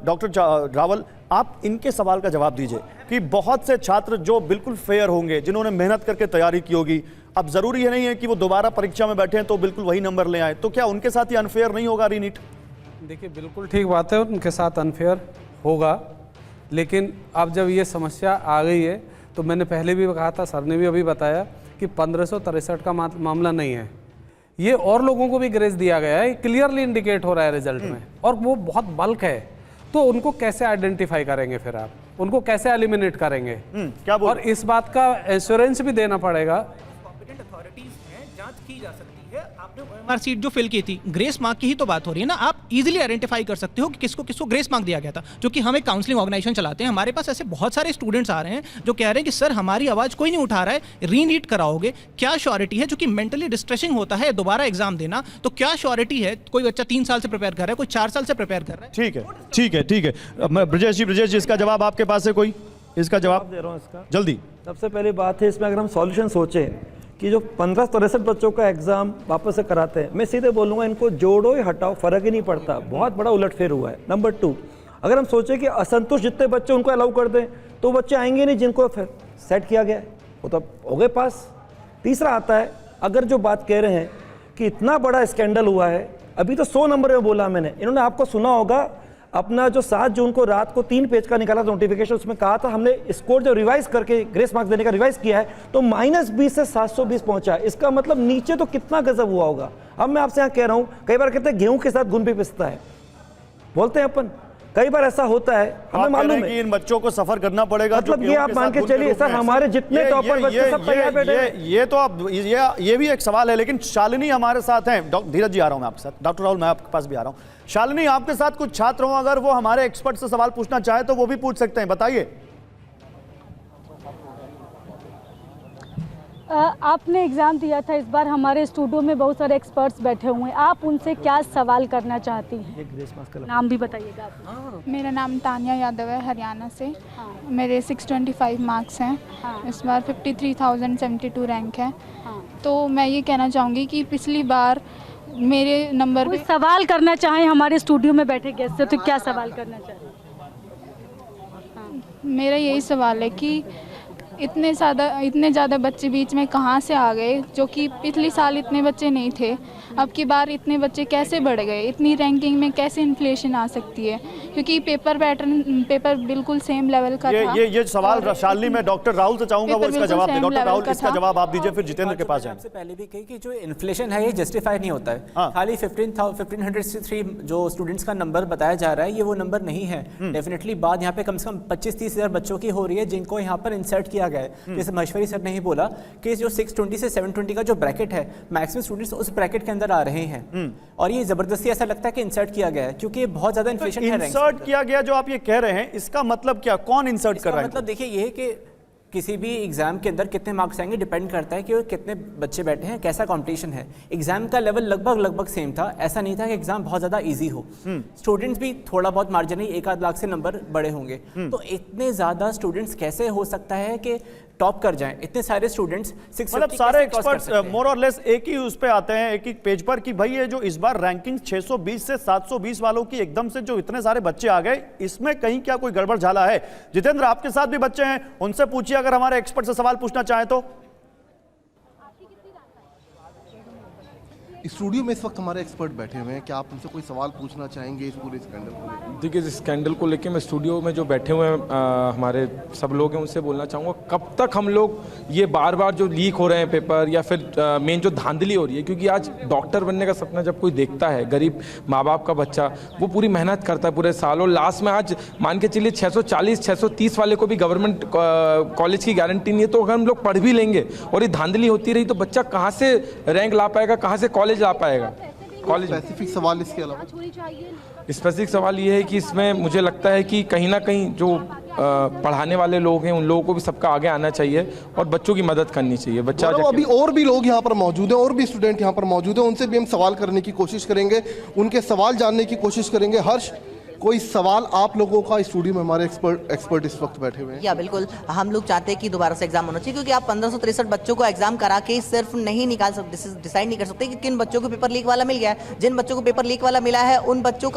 डॉक्टर रावल, आप इनके सवाल का जवाब दीजिए कि बहुत से छात्र जो बिल्कुल फेयर होंगे, जिन्होंने मेहनत करके तैयारी की होगी, अब जरूरी है नहीं है कि वो दोबारा परीक्षा में बैठे हैं तो बिल्कुल वही नंबर ले आए, तो क्या उनके साथ ये अनफेयर नहीं होगा रीनीट? देखिए, बिल्कुल ठीक बात है, उनके साथ अनफेयर होगा, लेकिन अब जब ये समस्या आ गई है तो मैंने पहले भी कहा था, सर ने भी अभी बताया कि 1563 का मामला नहीं है, ये और लोगों को भी ग्रेस दिया गया है, क्लियरली इंडिकेट हो रहा है रिजल्ट में, और वो बहुत बल्क है। तो उनको कैसे आइडेंटिफाई करेंगे फिर आप? उनको कैसे एलिमिनेट करेंगे? क्या बोल? और इस बात का एश्योरेंस भी देना पड़ेगा। कॉम्पिटेंट अथॉरिटीज हैं, जांच की जा सकती है। आपने ओएमआर सीट जो फिल की थी, ग्रेस मार्क की ही तो बात हो रही है ना। आप इजीली आइडेंटिफाई कर सकते हो कि किसको किसको ग्रेस मार्क दिया गया था, जो कि हम एक काउंसलिंग ऑर्गेनाइजेशन चलाते हैं। हमारे पास ऐसे बहुत सारे स्टूडेंट्स आ रहे हैं जो कह रहे हैं कि सर हमारी आवाज कोई नहीं उठा रहा है, रीनीट कराओगे? क्या श्योरिटी है? जो कि मेंटली डिस्ट्रेसिंग होता है दोबारा एग्जाम देना, तो क्या श्योरिटी है? कोई बच्चा 3 साल से प्रिपेयर कर रहा है, कोई 4 साल से प्रिपेयर कर रहा है। ठीक है, ठीक है, ठीक है। ब्रजेश जी, इसका जवाब आपके पास है? कोई इसका जवाब दे रहा हूँ इसका जल्दी। सबसे पहली बात है, इसमें अगर हम सॉल्यूशन सोचें कि जो 1563 बच्चों का एग्जाम वापस से कराते हैं, मैं सीधे बोलूँगा इनको जोड़ो या हटाओ, फर्क ही नहीं पड़ता, बहुत बड़ा उलटफेर हुआ है। नंबर 2, अगर हम सोचें कि असंतुष्ट जितने बच्चे उनको अलाउ कर दें, तो बच्चे आएंगे नहीं जिनको फिर सेट किया गया है, वो तो हो गए पास। तीसरा आता है, अगर जो बात कह रहे हैं कि इतना बड़ा स्कैंडल हुआ है, अभी तो 100 नंबर में बोला मैंने, इन्होंने आपको सुना होगा अपना जो 7 जून को रात को 3 पेज का निकाला नोटिफिकेशन, उसमें कहा था हमने स्कोर जो रिवाइज करके ग्रेस मार्क्स देने का रिवाइज किया है तो -20 से 720 पहुंचा है। इसका मतलब नीचे तो कितना गजब हुआ होगा। अब मैं आपसे यहाँ कह रहा हूँ, कई बार कहते हैं गेहूं के साथ गुण भी पिसता है, बोलते हैं अपन, कई बार ऐसा होता है, हमें मालूम है कि इन बच्चों को सफर करना पड़ेगा। मतलब ये आप मान के चलिए सर, हमारे जितने टॉपर बच्चे सब तैयार बैठे हैं। ये तो अब ये भी एक सवाल है, लेकिन शालिनी हमारे साथ हैं। धीरज जी, आ रहा हूं मैं आपके साथ। डॉक्टर राहुल, मैं आपके पास भी आ रहा हूं। शालिनी, आपके साथ कुछ छात्र हों, अगर वो हमारे एक्सपर्ट से सवाल पूछना चाहे तो वो भी पूछ सकते हैं, बताइए। आपने एग्ज़ाम दिया था, इस बार हमारे स्टूडियो में बहुत सारे एक्सपर्ट्स बैठे हुए हैं, आप उनसे क्या सवाल करना चाहती हैं? नाम भी बताइएगा आप। मेरा नाम तानिया यादव है, हरियाणा से। मेरे 625 मार्क्स हैं। इस बार 53,072 रैंक है। तो मैं ये कहना चाहूँगी कि पिछली बार मेरे नंबर पे सवाल करना चाहें हमारे स्टूडियो में बैठे गेस्ट से, तो क्या सवाल करना चाहें? मेरा यही सवाल है कि इतने ज़्यादा बच्चे बीच में कहाँ से आ गए, जो कि पिछले साल इतने बच्चे नहीं थे। अब की बार इतने बच्चे कैसे बढ़ गए, इतनी रैंकिंग में कैसे इन्फ्लेशन आ सकती है, क्योंकि पेपर बिल्कुल सेम लेवल का था। ये सवाल शालिनी मैं डॉक्टर राहुल से चाहूंगा वो इसका जवाब दे। डॉक्टर राहुल इसका जवाब आप दीजिए, फिर जितेंद्र के पास जाएं। सबसे पहले भी कही कि जो इन्फ्लेशन है ये जस्टिफाई नहीं होता है। खाली 1503 जो स्टूडेंट्स का नंबर बताया जा रहा है ये वो नंबर नहीं है। डेफिनेटली बात यहाँ पे कम से कम 25-30 हज़ार बच्चों की हो रही है जिनको यहाँ पर इंसर्ट किया गया है। जैसे महेश्वरी सर ने ही बोला कि जो 620 से 720 का जो ब्रैकेट है, मैक्सिमम स्टूडेंट्स उस ब्रैकेट के अंदर आ रहे हैं और ये जबरदस्ती ऐसा लगता है कि इंसर्ट किया गया है क्योंकि ये बहुत ज्यादा इन्फ्लेशन है। इंसर्ट किया गया जो आप ये कह रहे हैं, इसका मतलब क्या, कौन इंसर्ट कर रहा है? मतलब देखिए ये है कि किसी भी एग्जाम के अंदर कितने मार्क्स आएंगे डिपेंड करता है कि कितने बच्चे बैठे हैं, कैसा कंपटीशन है। एग्जाम का लेवल लगभग सेम था, ऐसा नहीं था कि एग्जाम बहुत ज्यादा इजी हो। स्टूडेंट्स भी थोड़ा बहुत मार्जिनली 1-8 लाख से नंबर बड़े होंगे। तो इतने ज्यादा स्टूडेंट्स कैसे हो सकता है कि टॉप कर जाएं? इतने सारे स्टूडेंट्स मतलब सारे एक्सपर्ट्स मोर और लेस एक ही उस पे आते हैं, एक ही पेज पर कि भाई ये जो इस बार रैंकिंग 620 से 720 वालों की एकदम से जो इतने सारे बच्चे आ गए, इसमें कहीं क्या कोई गड़बड़ झाला है? जितेंद्र आपके साथ भी बच्चे हैं, उनसे पूछिए अगर हमारे एक्सपर्ट से सवाल पूछना चाहें तो। स्टूडियो में इस वक्त हमारे एक्सपर्ट बैठे हुए हैं, क्या आप उनसे कोई सवाल पूछना चाहेंगे इस पूरे स्कैंडल को लेकर? देखिए इस स्कैंडल को लेकर मैं स्टूडियो में जो बैठे हुए हैं हमारे सब लोग हैं उनसे बोलना चाहूँगा, कब तक हम लोग ये बार बार जो लीक हो रहे हैं पेपर या फिर मेन जो धांधली हो रही है, क्योंकि आज डॉक्टर बनने का सपना जब कोई देखता है, गरीब माँ बाप का बच्चा, वो पूरी मेहनत करता है पूरे साल और लास्ट में आज मान के चलिए 640-630 वाले को भी गवर्नमेंट कॉलेज की गारंटी नहीं है, तो अगर हम लोग पढ़ भी लेंगे और ये धांधली होती रही तो बच्चा कहाँ से रैंक ला पाएगा, कहाँ से कॉलेज ला पाएगा? कॉलेज स्पेसिफिक सवाल इसके अलावा स्पेसिफिक सवाल ये है कि इसमें मुझे लगता है कि कहीं ना कहीं जो पढ़ाने वाले लोग हैं उन लोगों को भी सबका आगे आना चाहिए और बच्चों की मदद करनी चाहिए। बच्चा अभी और भी लोग यहाँ पर मौजूद हैं, और भी स्टूडेंट यहाँ पर मौजूद हैं, उनसे भी हम सवाल करने की कोशिश करेंगे, उनके सवाल जानने की कोशिश करेंगे। हर्ष, कोई सवाल आप लोगों का? स्टूडियो में हमारे एक्सपर्ट इस वक्त बैठे हुए हैं। या बिल्कुल, हम लोग चाहते हैं कि दोबारा से एग्जाम होना चाहिए, क्योंकि आप 1563 बच्चों को एग्जाम करा के सिर्फ नहीं निकाल सकते, डिसाइड नहीं कर सकते कि किन बच्चों को पेपर लीक वाला मिल गया है। जिन बच्चों को पेपर लीक वाला मिला है उन बच्चों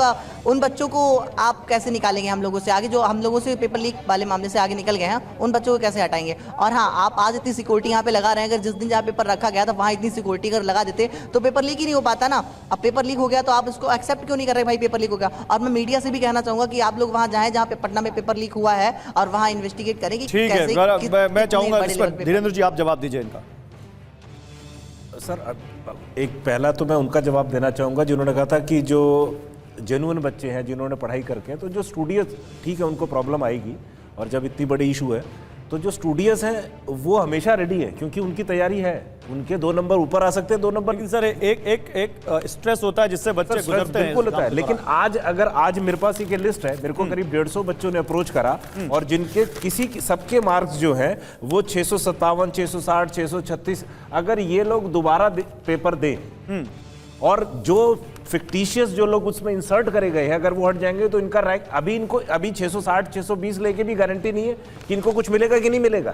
को आप कैसे निकालेंगे हम लोगों से आगे? जो हम लोगों से पेपर लीक वाले मामले से आगे निकल गए हैं उन बच्चों को कैसे हटाएंगे? और हाँ, आप आज इतनी सिक्योरिटी यहाँ पे लगा रहे हैं, अगर जिस दिन जहाँ पेपर रखा गया था वहाँ इतनी सिक्योरिटी अगर लगा देते तो पेपर लीक ही नहीं हो पाता ना। अब पेपर लीक हो गया तो आप इसको एक्सेप्ट क्यों नहीं कर रहे भाई पेपर लीक हो गया? और मैं मीडिया से भी कहना चाहूंगा कि आप लोग वहां जाएं जहां पे पट्टा में पेपर लीक हुआ है और वहां इन्वेस्टिगेट करें कि कैसे। मैं चाहूंगा इस पर धीरेन्द्र जी आप जवाब दीजिए इनका। सर एक पहला तो मैं उनका जवाब देना चाहूँगा जिन्होंने कहा था कि जो जेन्युइन बच्चे हैं जिन्होंने पढ़ाई करके, तो जो स्टूडियस ठीक है उनको प्रॉब्लम आएगी, और जब इतनी बड़ी इशू है तो जो स्टूडियस हैं वो हमेशा रेडी है क्योंकि उनकी तैयारी है, उनके 2 नंबर ऊपर आ सकते हैं, 2 नंबर। सर एक स्ट्रेस होता है जिससे बच्चे गुजरते हैं। बिल्कुल होता है, लेकिन आज मेरे पास एक लिस्ट है, मेरे को करीब 150 बच्चों ने अप्रोच करा और जिनके सबके मार्क्स जो हैं वो 657, 660, 636, अगर ये लोग दोबारा पेपर दें और जो फिक्टिशियस जो लोग उसमें इंसर्ट करे गए हैं अगर वो हट जाएंगे तो इनका रैंक अभी 660 620 लेके भी गारंटी नहीं है कि इनको कुछ मिलेगा कि नहीं मिलेगा।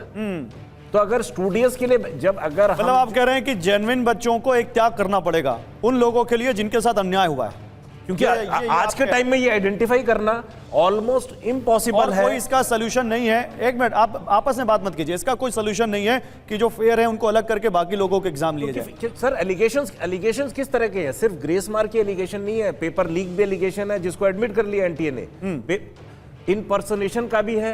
तो अगर स्टूडियस के लिए अगर मतलब आप कह रहे हैं कि जेन्युइन बच्चों को एक त्याग करना पड़ेगा उन लोगों के लिए जिनके साथ अन्याय हुआ है, क्योंकि आज के टाइम में ये आइडेंटिफाई करना ऑलमोस्ट इम्पॉसिबल है। कोई इसका सोल्यूशन नहीं है। एक मिनट, आप आपस में बात मत कीजिए। इसका कोई सोल्यूशन नहीं है कि जो फेयर है उनको अलग करके बाकी लोगों के एग्जाम लिए जाए। सर एलिगेशंस किस तरह के हैं? सिर्फ ग्रेस मार्क की एलिगेशन नहीं है, पेपर लीक भी एलिगेशन है जिसको एडमिट कर लिया एनटीए ने, इनपर्सनेशन का भी है,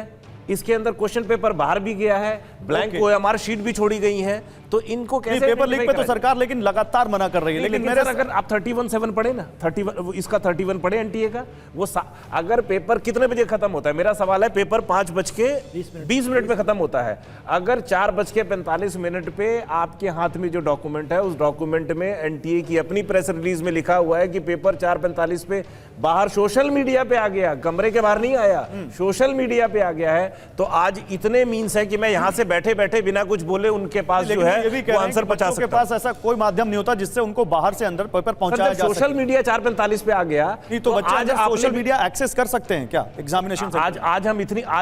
इसके अंदर क्वेश्चन पेपर बाहर भी गया है, ब्लैंक ओएमआर शीट भी छोड़ी गई है, तो इनको कैसे? पेपर लीक पे तो सरकार लेकिन लगातार मना कर रही है। लेकिन मेरे अगर आप 31/7 पढ़े ना, 31 इसका 31 पढ़े एनटीए का, वो अगर पेपर कितने बजे खत्म होता है? मेरा सवाल है, पेपर 5:20 पे खत्म होता है, अगर 4:45 पे आपके हाथ में जो डॉक्यूमेंट है उस डॉक्यूमेंट में एनटीए की अपनी प्रेस रिलीज में लिखा हुआ है कि पेपर 4:45 पे बाहर सोशल मीडिया पे आ गया, कमरे के बाहर नहीं आया, सोशल मीडिया पे आ गया है, तो आज इतने मीन्स है कि मैं यहां से बैठे बैठे बिना कुछ बोले उनके पास जो है वो आंसर पहुंचा सकता हूं। के पास ऐसा कोई माध्यम नहीं होता जिससे उनको बाहर से अंदर पेपर पहुंचाया जा सके। सोशल मीडिया 4:45 पे आ गया तो बच्चे आज सोशल मीडिया एक्सेस कर सकते हैं क्या एग्जामिनेशन से? आज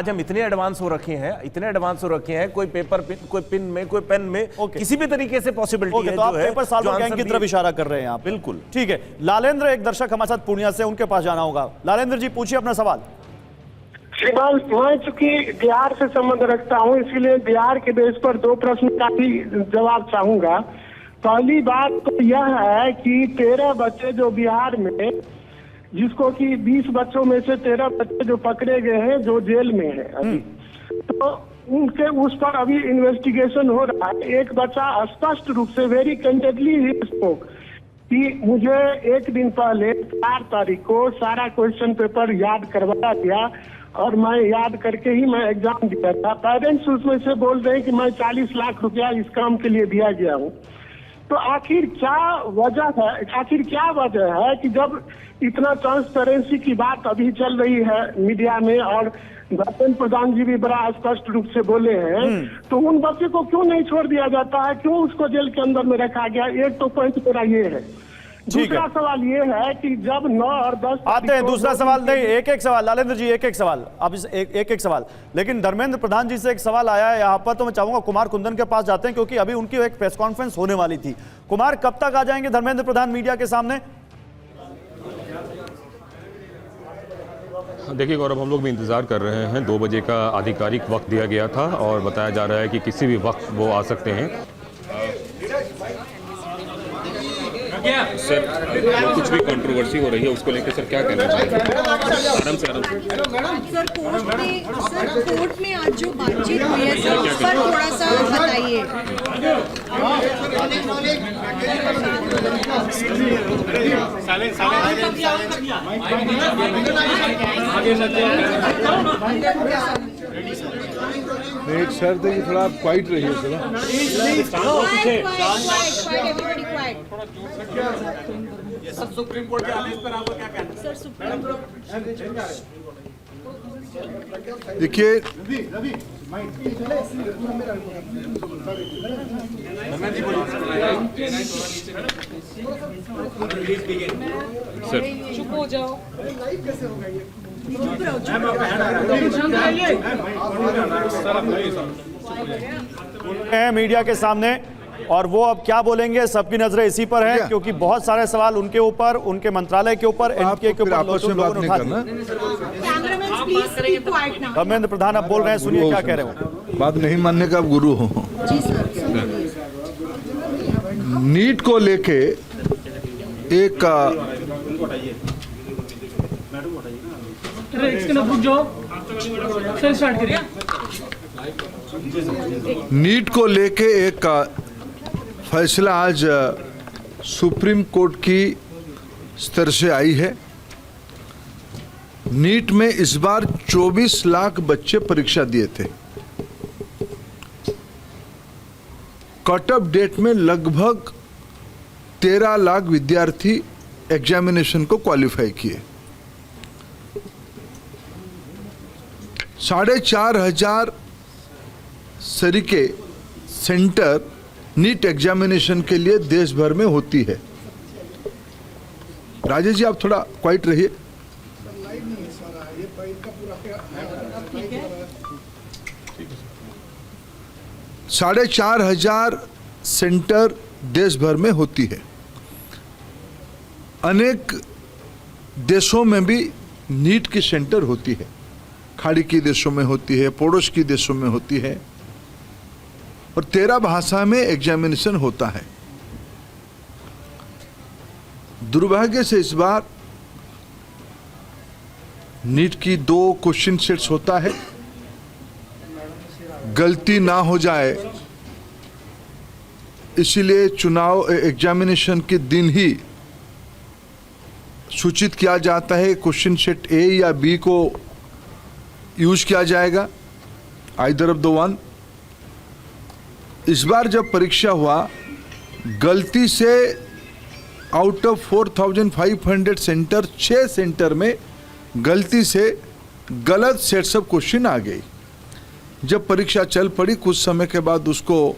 हम इतने एडवांस हो रखे हैं, कोई पेपर कोई पिन में कोई पेन में किसी भी तरीके से पॉसिबिलिटी है। तो आप पेपर सॉल्वर गैंग की तरफ इशारा कर रहे हैं आप? बिल्कुल ठीक है। लालेंद्र एक दर्शक हमारे साथ पूर्णिया से, उनके पास जाना होगा। लालेंद्र जी पूछिए अपना सवाल। श्रीमान, मैं चूंकि बिहार से संबंध रखता हूँ, इसीलिए बिहार के बेस पर 2 प्रश्न का भी जवाब चाहूंगा। पहली बात तो यह है कि 13 बच्चे जो बिहार में, जिसको कि 20 बच्चों में से 13 बच्चे जो पकड़े गए हैं जो जेल में है अभी, तो उनके उस पर अभी इन्वेस्टिगेशन हो रहा है। एक बच्चा स्पष्ट रूप से वेरी कैंडेडली ही स्पोक कि मुझे एक दिन पहले 4 तारीख को सारा क्वेश्चन पेपर याद करवाया गया और मैं याद करके ही मैं एग्जाम दिया था। पेरेंट्स उसमें से बोल रहे हैं कि मैं 40 लाख रुपया इस काम के लिए दिया गया हूँ। तो आखिर क्या वजह है कि जब इतना ट्रांसपेरेंसी की बात अभी चल रही है मीडिया में और धर्मेंद्र प्रधान जी भी बड़ा स्पष्ट रूप से बोले हैं, तो उन बच्चे को क्यों नहीं छोड़ दिया जाता है, क्यों उसको जेल के अंदर में रखा गया? एक तो पॉइंट मेरा ये है। दूसरा सवाल ये है कि जब 9 और 10 आते हैं, दूसरा सवाल नहीं, एक सवाल लालेंद्र जी, एक सवाल, अब एक सवाल। लेकिन धर्मेंद्र प्रधान जी से एक सवाल आया है यहाँ पर, तो मैं चाहूंगा कुमार कुंदन के पास जाते हैं, क्योंकि अभी उनकी एक प्रेस कॉन्फ्रेंस होने वाली थी। कुमार, कब तक आ जाएंगे धर्मेंद्र प्रधान मीडिया के सामने? देखिए गौरव, हम लोग भी इंतज़ार कर रहे हैं। 2 बजे का आधिकारिक वक्त दिया गया था और बताया जा रहा है कि किसी भी वक्त वो आ सकते हैं। सर, कुछ भी कंट्रोवर्सी हो रही है उसको लेकर सर क्या कहना चाहिए? आराम से सर, कोर्ट में आज जो बातचीत हुई है सर, उस पर थोड़ा सा बताइए। एक शर्त है कि थोड़ा आप क्वाइट रहिए सर। सुप्रीम कोर्ट के आदेश पर आपको क्या कहना है? देखिए, चुप हो जाओ। मीडिया के सामने, और वो अब क्या बोलेंगे सबकी नजरें इसी पर हैं, क्योंकि बहुत सारे सवाल उनके ऊपर, उनके मंत्रालय के ऊपर, एनटीए के ऊपर लोगों ने उठा दिए। धर्मेंद्र प्रधान अब बोल रहे हैं, सुनिए क्या कह रहे हो। बात नहीं मानने का आप गुरु हो। नीट को लेके एक नीट को लेके एक फैसला आज सुप्रीम कोर्ट की स्तर से आई है। नीट में इस बार 24 लाख बच्चे परीक्षा दिए थे। कट ऑफ डेट में लगभग 13 लाख विद्यार्थी एग्जामिनेशन को क्वालिफाई किए। 4,500 सरीके सेंटर नीट एग्जामिनेशन के लिए देश भर में होती है। राजेश जी, आप थोड़ा क्वाइट रहिए। साढ़े 4,500 सेंटर देश भर में होती है। अनेक देशों में भी नीट की सेंटर होती है। खाड़ी के देशों में होती है, पड़ोस की देशों में होती है, और 13 भाषा में एग्जामिनेशन होता है। दुर्भाग्य से इस बार नीट की 2 क्वेश्चन सेट्स होता है। गलती ना हो जाए इसीलिए चुनाव एग्जामिनेशन के दिन ही सूचित किया जाता है क्वेश्चन सेट ए या बी को यूज किया जाएगा, आइदर ऑफ द वन। इस बार जब परीक्षा हुआ, गलती से आउट ऑफ 4,500 सेंटर 6 सेंटर में गलती से गलत सेट्स ऑफ क्वेश्चन आ गई। जब परीक्षा चल पड़ी, कुछ समय के बाद उसको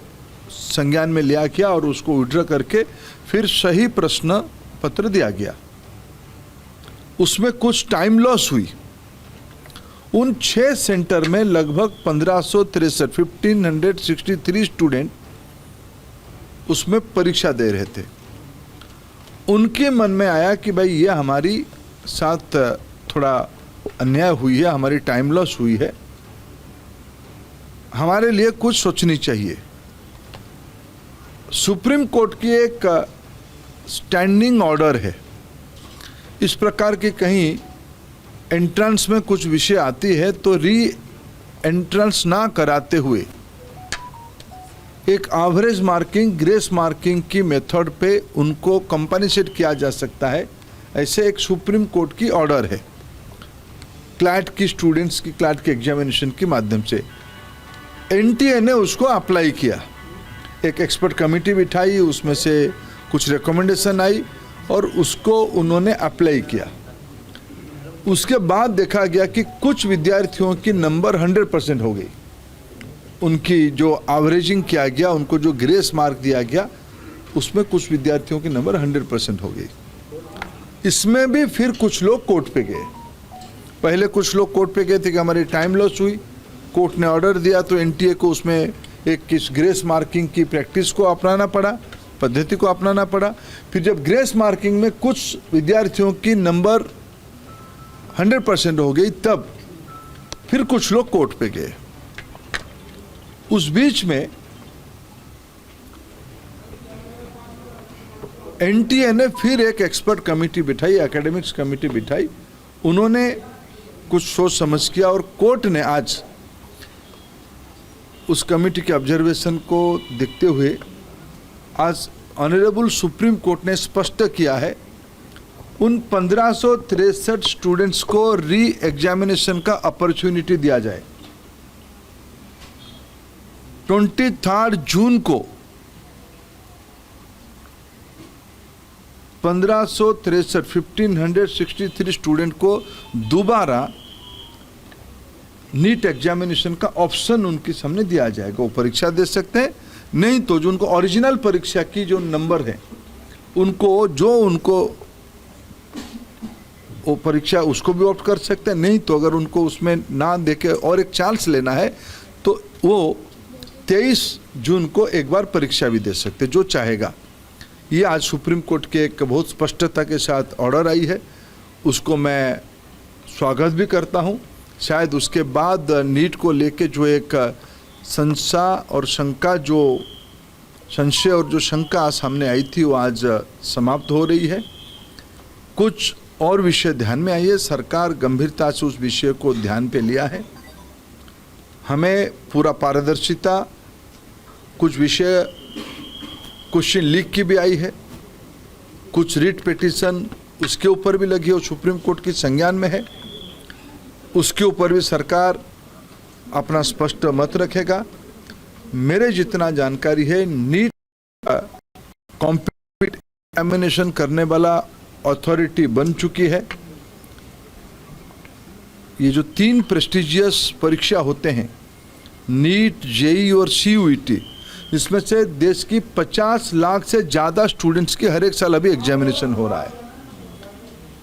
संज्ञान में लिया गया और उसको विड्रॉ करके फिर सही प्रश्न पत्र दिया गया। उसमें कुछ टाइम लॉस हुई। उन 6 सेंटर में लगभग 1563 स्टूडेंट उसमें परीक्षा दे रहे थे। उनके मन में आया कि भाई ये हमारी साथ थोड़ा अन्याय हुई है, हमारी टाइम लॉस हुई है, हमारे लिए कुछ सोचनी चाहिए। सुप्रीम कोर्ट की एक स्टैंडिंग ऑर्डर है, इस प्रकार की कहीं एंट्रेंस में कुछ विषय आती है तो री एंट्रेंस ना कराते हुए एक एवरेज मार्किंग, ग्रेस मार्किंग की मेथड पे उनको कंपनसेट किया जा सकता है, ऐसे एक सुप्रीम कोर्ट की ऑर्डर है। क्लैट की स्टूडेंट्स की क्लैट के एग्जामिनेशन के माध्यम से एनटीए ने उसको अप्लाई किया, एक एक्सपर्ट कमेटी बिठाई, उसमें से कुछ रिकमेंडेशन आई और उसको उन्होंने अप्लाई किया। उसके बाद देखा गया कि कुछ विद्यार्थियों की नंबर 100% हो गई, उनकी जो एवरेजिंग किया गया, उनको जो ग्रेस मार्क दिया गया, उसमें कुछ विद्यार्थियों की नंबर 100% हो गई। इसमें भी फिर कुछ लोग कोर्ट पे गए। पहले कुछ लोग कोर्ट पे गए थे कि हमारी टाइम लॉस हुई, कोर्ट ने ऑर्डर दिया तो एनटीए को उसमें एक किस ग्रेस मार्किंग की प्रैक्टिस को अपनाना पड़ा, पद्धति को अपनाना पड़ा। फिर जब ग्रेस मार्किंग में कुछ विद्यार्थियों की नंबर 100% हो गई, तब फिर कुछ लोग कोर्ट पे गए। उस बीच में एनटीए ने फिर एक एक्सपर्ट कमेटी बिठाई, एकेडमिक्स कमेटी बिठाई, उन्होंने कुछ सोच समझ किया और कोर्ट ने आज उस कमेटी के ऑब्जर्वेशन को देखते हुए आज ऑनरेबल सुप्रीम कोर्ट ने स्पष्ट किया है उन 1563 स्टूडेंट्स को री एग्जामिनेशन का अपॉर्चुनिटी दिया जाए। 23 जून को 1563 स्टूडेंट को दोबारा नीट एग्जामिनेशन का ऑप्शन उनके सामने दिया जाएगा, वो परीक्षा दे सकते हैं। नहीं तो जो उनको ओरिजिनल परीक्षा की जो नंबर है उनको वो परीक्षा उसको भी ऑप्ट कर सकते हैं। नहीं तो अगर उनको उसमें ना देके और एक चांस लेना है तो वो 23 जून को एक बार परीक्षा भी दे सकते, जो चाहेगा। ये आज सुप्रीम कोर्ट के एक बहुत स्पष्टता के साथ ऑर्डर आई है, उसको मैं स्वागत भी करता हूँ। शायद उसके बाद नीट को लेके जो एक संशय और शंका सामने आई थी वो आज समाप्त हो रही है। कुछ और विषय ध्यान में आई है, सरकार गंभीरता से उस विषय को ध्यान पे लिया है। हमें पूरा पारदर्शिता, कुछ विषय क्वेश्चन लीक की भी आई है, कुछ रिट पिटीशन उसके ऊपर भी लगी है, सुप्रीम कोर्ट की संज्ञान में है, उसके ऊपर भी सरकार अपना स्पष्ट मत रखेगा। मेरे जितना जानकारी है, नीट कॉम्पिटिटिव एग्जामिनेशन करने वाला अथॉरिटी बन चुकी है। ये जो 3 प्रेस्टिजियस परीक्षा होते हैं, नीट, जेई और सीयूईटी, इसमें से देश की 50 लाख से ज़्यादा स्टूडेंट्स की हर एक साल अभी एग्जामिनेशन हो रहा है।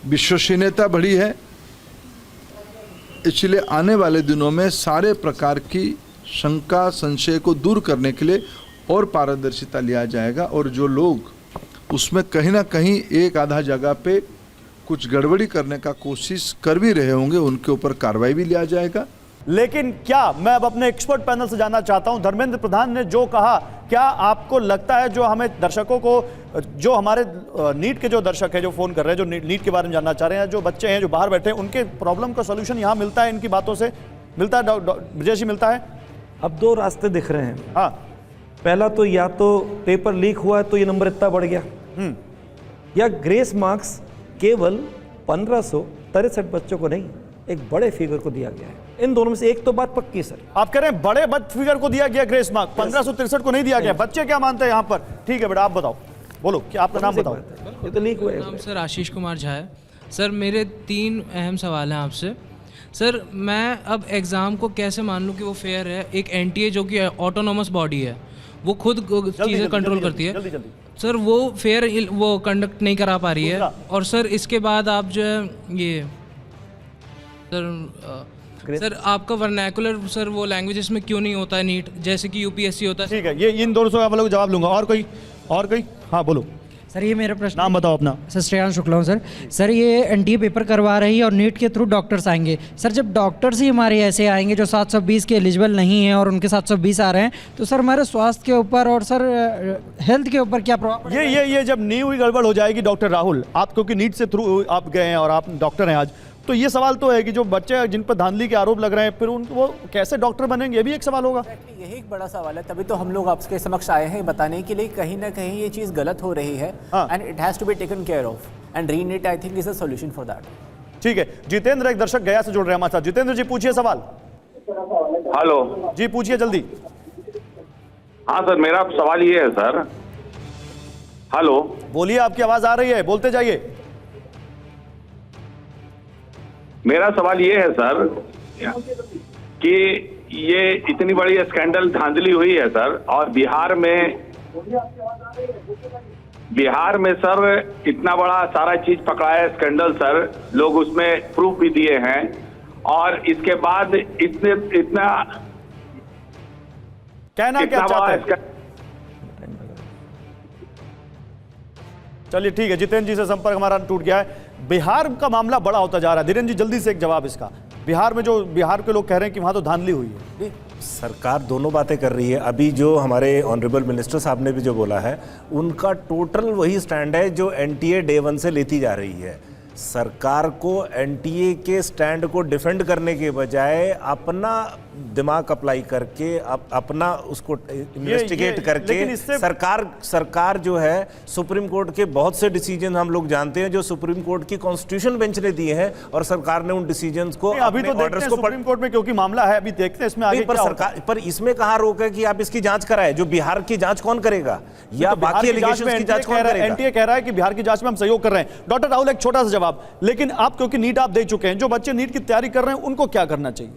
विश्वसनीयता बढ़ी है, इसलिए आने वाले दिनों में सारे प्रकार की शंका संशय को दूर करने के लिए और पारदर्शिता लिया जाएगा और जो लोग उसमें कहीं ना कहीं एक आधा जगह पे कुछ गड़बड़ी करने का कोशिश कर भी रहे होंगे, उनके ऊपर कार्रवाई भी लिया जाएगा। लेकिन क्या, मैं अब अपने एक्सपर्ट पैनल से जानना चाहता हूं, धर्मेंद्र प्रधान ने जो कहा, क्या आपको लगता है जो हमें दर्शकों को, जो हमारे नीट के जो दर्शक है जो फोन कर रहे हैं, जो नीट के बारे में जानना चाह रहे हैं, जो बच्चे हैं जो बाहर बैठे हैं, उनके प्रॉब्लम का सोल्यूशन यहाँ मिलता है? इनकी बातों से मिलता है विजय जी, मिलता है? अब 2 रास्ते दिख रहे हैं। हाँ, पहला तो या तो पेपर लीक हुआ है तो ये नंबर इतना बढ़ गया, या ग्रेस मार्क्स केवल 1563 बच्चों को नहीं, एक बड़े फिगर को दिया गया है। इन दोनों में से एक तो बात पक्की सर। आप कह रहे हैं बड़े फिगर को दिया गया ग्रेस मार्क, 1563 को नहीं दिया गया। बच्चे क्या मानते हैं यहाँ पर? ठीक है बेटा, आप बताओ, बोलो क्या आपका नाम बताओ। ये तो लीक हुआ है। नाम सर आशीष कुमार झा है। सर मेरे 3 अहम सवाल हैं आपसे। सर मैं अब एग्ज़ाम को कैसे मान लूँ कि वो फेयर है? एक एनटीए जो कि ऑटोनोमस बॉडी है, वो खुद चीज़ें कंट्रोल करती है, सर वो फेयर वो कंडक्ट नहीं करा पा रही है। और सर इसके बाद आप जो है ये सर आपका वर्नैकुलर सर वो लैंग्वेजेस में क्यों नहीं होता है नीट, जैसे कि यूपीएससी होता है? ठीक है, ये इन दोनों सवालों का जवाब लूंगा। और कोई? हाँ बोलो। सर ये मेरा प्रश्न, नाम बताओ अपना। सर श्रेयांश शुक्ला हूँ सर। सर ये एनटीए पेपर करवा रही है और नीट के थ्रू डॉक्टर्स आएंगे। सर जब डॉक्टर्स ही हमारे ऐसे आएंगे जो 720 के एलिजिबल नहीं है और उनके 720 आ रहे हैं, तो सर हमारे स्वास्थ्य के ऊपर और सर हेल्थ के ऊपर क्या प्रभाव पड़ेगा? ये जब नी हुई गड़बड़ हो जाएगी डॉक्टर राहुल, आप क्योंकि नीट से थ्रू आप गए हैं और आप डॉक्टर हैं आज, तो ये सवाल तो है कि जो बच्चे जिन पर धांधली के आरोप लग रहे हैं, फिर वो कैसे डॉक्टर बनेंगे, ये भी एक सवाल होगा। यही एक बड़ा सवाल है, तभी तो हम लोग आपके समक्ष आए हैं बताने के लिए कहीं ना कहीं ये चीज़ गलत हो रही है and it has to be taken care of and रीनीट I think is a solution for that. ठीक है, जितेंद्र एक दर्शक गया से जुड़ रहे हैं हमारे साथ। जितेंद्र जी पूछिए सवाल। हेलो जी पूछिए जल्दी। हाँ सर, मेरा सवाल ये है सर। हेलो बोलिए, आपकी आवाज आ रही है, बोलते जाइए। मेरा सवाल ये है सर कि ये इतनी बड़ी स्कैंडल धांधली हुई है सर, और बिहार में सर इतना बड़ा सारा चीज पकड़ा है स्कैंडल सर, लोग उसमें प्रूफ भी दिए हैं, और इसके बाद इतना कहना क्या चाहते हैं? चलिए ठीक है, जितेंद्र जी से संपर्क हमारा टूट गया है। बिहार का मामला बड़ा होता जा रहा है। धीरेन्द्र जी जल्दी से एक जवाब इसका। बिहार में जो बिहार के लोग कह रहे हैं कि वहां तो धांधली हुई है। सरकार दोनों बातें कर रही है। अभी जो हमारे ऑनरेबल मिनिस्टर साहब ने भी जो बोला है, उनका टोटल वही स्टैंड है जो एनटीए डे 1 से लेती जा रही है। सरकार को एनटीए के स्टैंड को डिफेंड करने के बजाय अपना दिमाग अप्लाई करके अपना उसको इन्वेस्टिगेट करके सरकार जो है सुप्रीम कोर्ट के बहुत से डिसीजन हम लोग जानते हैं जो सुप्रीम कोर्ट की कॉन्स्टिट्यूशन बेंच ने दिए हैं, और सरकार ने उन डिसीजंस को अभी तो देखते हैं सुप्रीम कोर्ट में, क्योंकि मामला है, अभी देखते हैं इसमें आगे क्या होता है। पर इसमें कहाँ रोक है कि आप इसकी जांच कराएं? जो बिहार की जांच कौन करेगा या बाकी एलिगेशंस की जांच कौन करेगा? एनटीए कह रहा है कि बिहार की जांच में हम सहयोग कर रहे हैं। डॉक्टर राहुल एक छोटा सा जवाब, लेकिन आप क्योंकि नीट आप दे चुके हैं, जो बच्चे नीट की तैयारी कर रहे हैं उनको क्या करना चाहिए?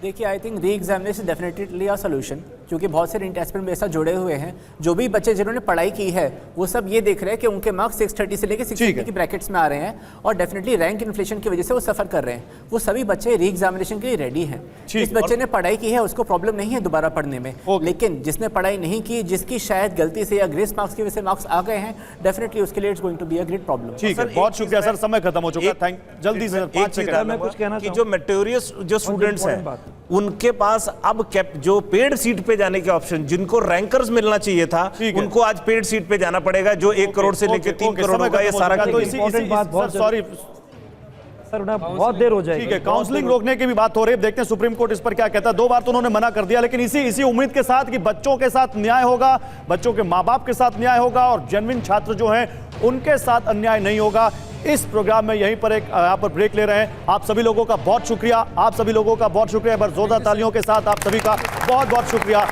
देखिए, I think re examination definitely a solution, क्योंकि बहुत से नीट एस्पिरेंट मेरे साथ जुड़े हुए हैं। जो भी बच्चे जिन्होंने पढ़ाई की है वो सब ये देख रहे हैं कि उनके मार्क्स 630 से लेकर 650 की ब्रैकेट्स में आ रहे हैं, और डेफिनेटली रैंक इन्फ्लेशन की वजह से वो सफ़र कर रहे हैं। वो सभी बच्चे री एग्जामिनेशन के लिए रेडी हैं। जिस बच्चे ने पढ़ाई की है उसको प्रॉब्लम नहीं है दोबारा पढ़ने में, लेकिन जिसने पढ़ाई नहीं की, जिसकी शायद गलती से या ग्रेस मार्क्स की वजह से मार्क्स आ गए हैं, डेफिनेटली उसके लिए it's going to be a great problem. ठीक है, बहुत शुक्रिया सर, समय खत्म हो चुका है। थैंक जल्दी से 5 सेकंड में कुछ कहना कि जो मेटेरियस जो स्टूडेंट्स हैं उनके पास अब जो पेड सीट पे जाने के ऑप्शन, जिनको रैंकर्स मिलना चाहिए था, उनको आज पेड सीट पे जाना पड़ेगा, जो 1 करोड़ से लेकर 3 करोड़ होगा। ये सारा सॉरी सर बहुत देर हो जाएगी। ठीक है, काउंसलिंग रोकने की भी बात हो रही है, देखते हैं सुप्रीम कोर्ट इस पर क्या कहता है। 2 बार तो उन्होंने मना कर दिया, लेकिन इसी उम्मीद के साथ कि बच्चों के साथ न्याय होगा, बच्चों के माँ बाप के साथ न्याय होगा और जेन्युइन छात्र जो हैं उनके साथ अन्याय नहीं होगा। इस प्रोग्राम में यहीं पर यहाँ पर ब्रेक ले रहे हैं। आप सभी लोगों का बहुत शुक्रिया, आप सभी लोगों का बहुत शुक्रिया। एक बार जोरदार तालियों के साथ आप सभी का बहुत बहुत शुक्रिया।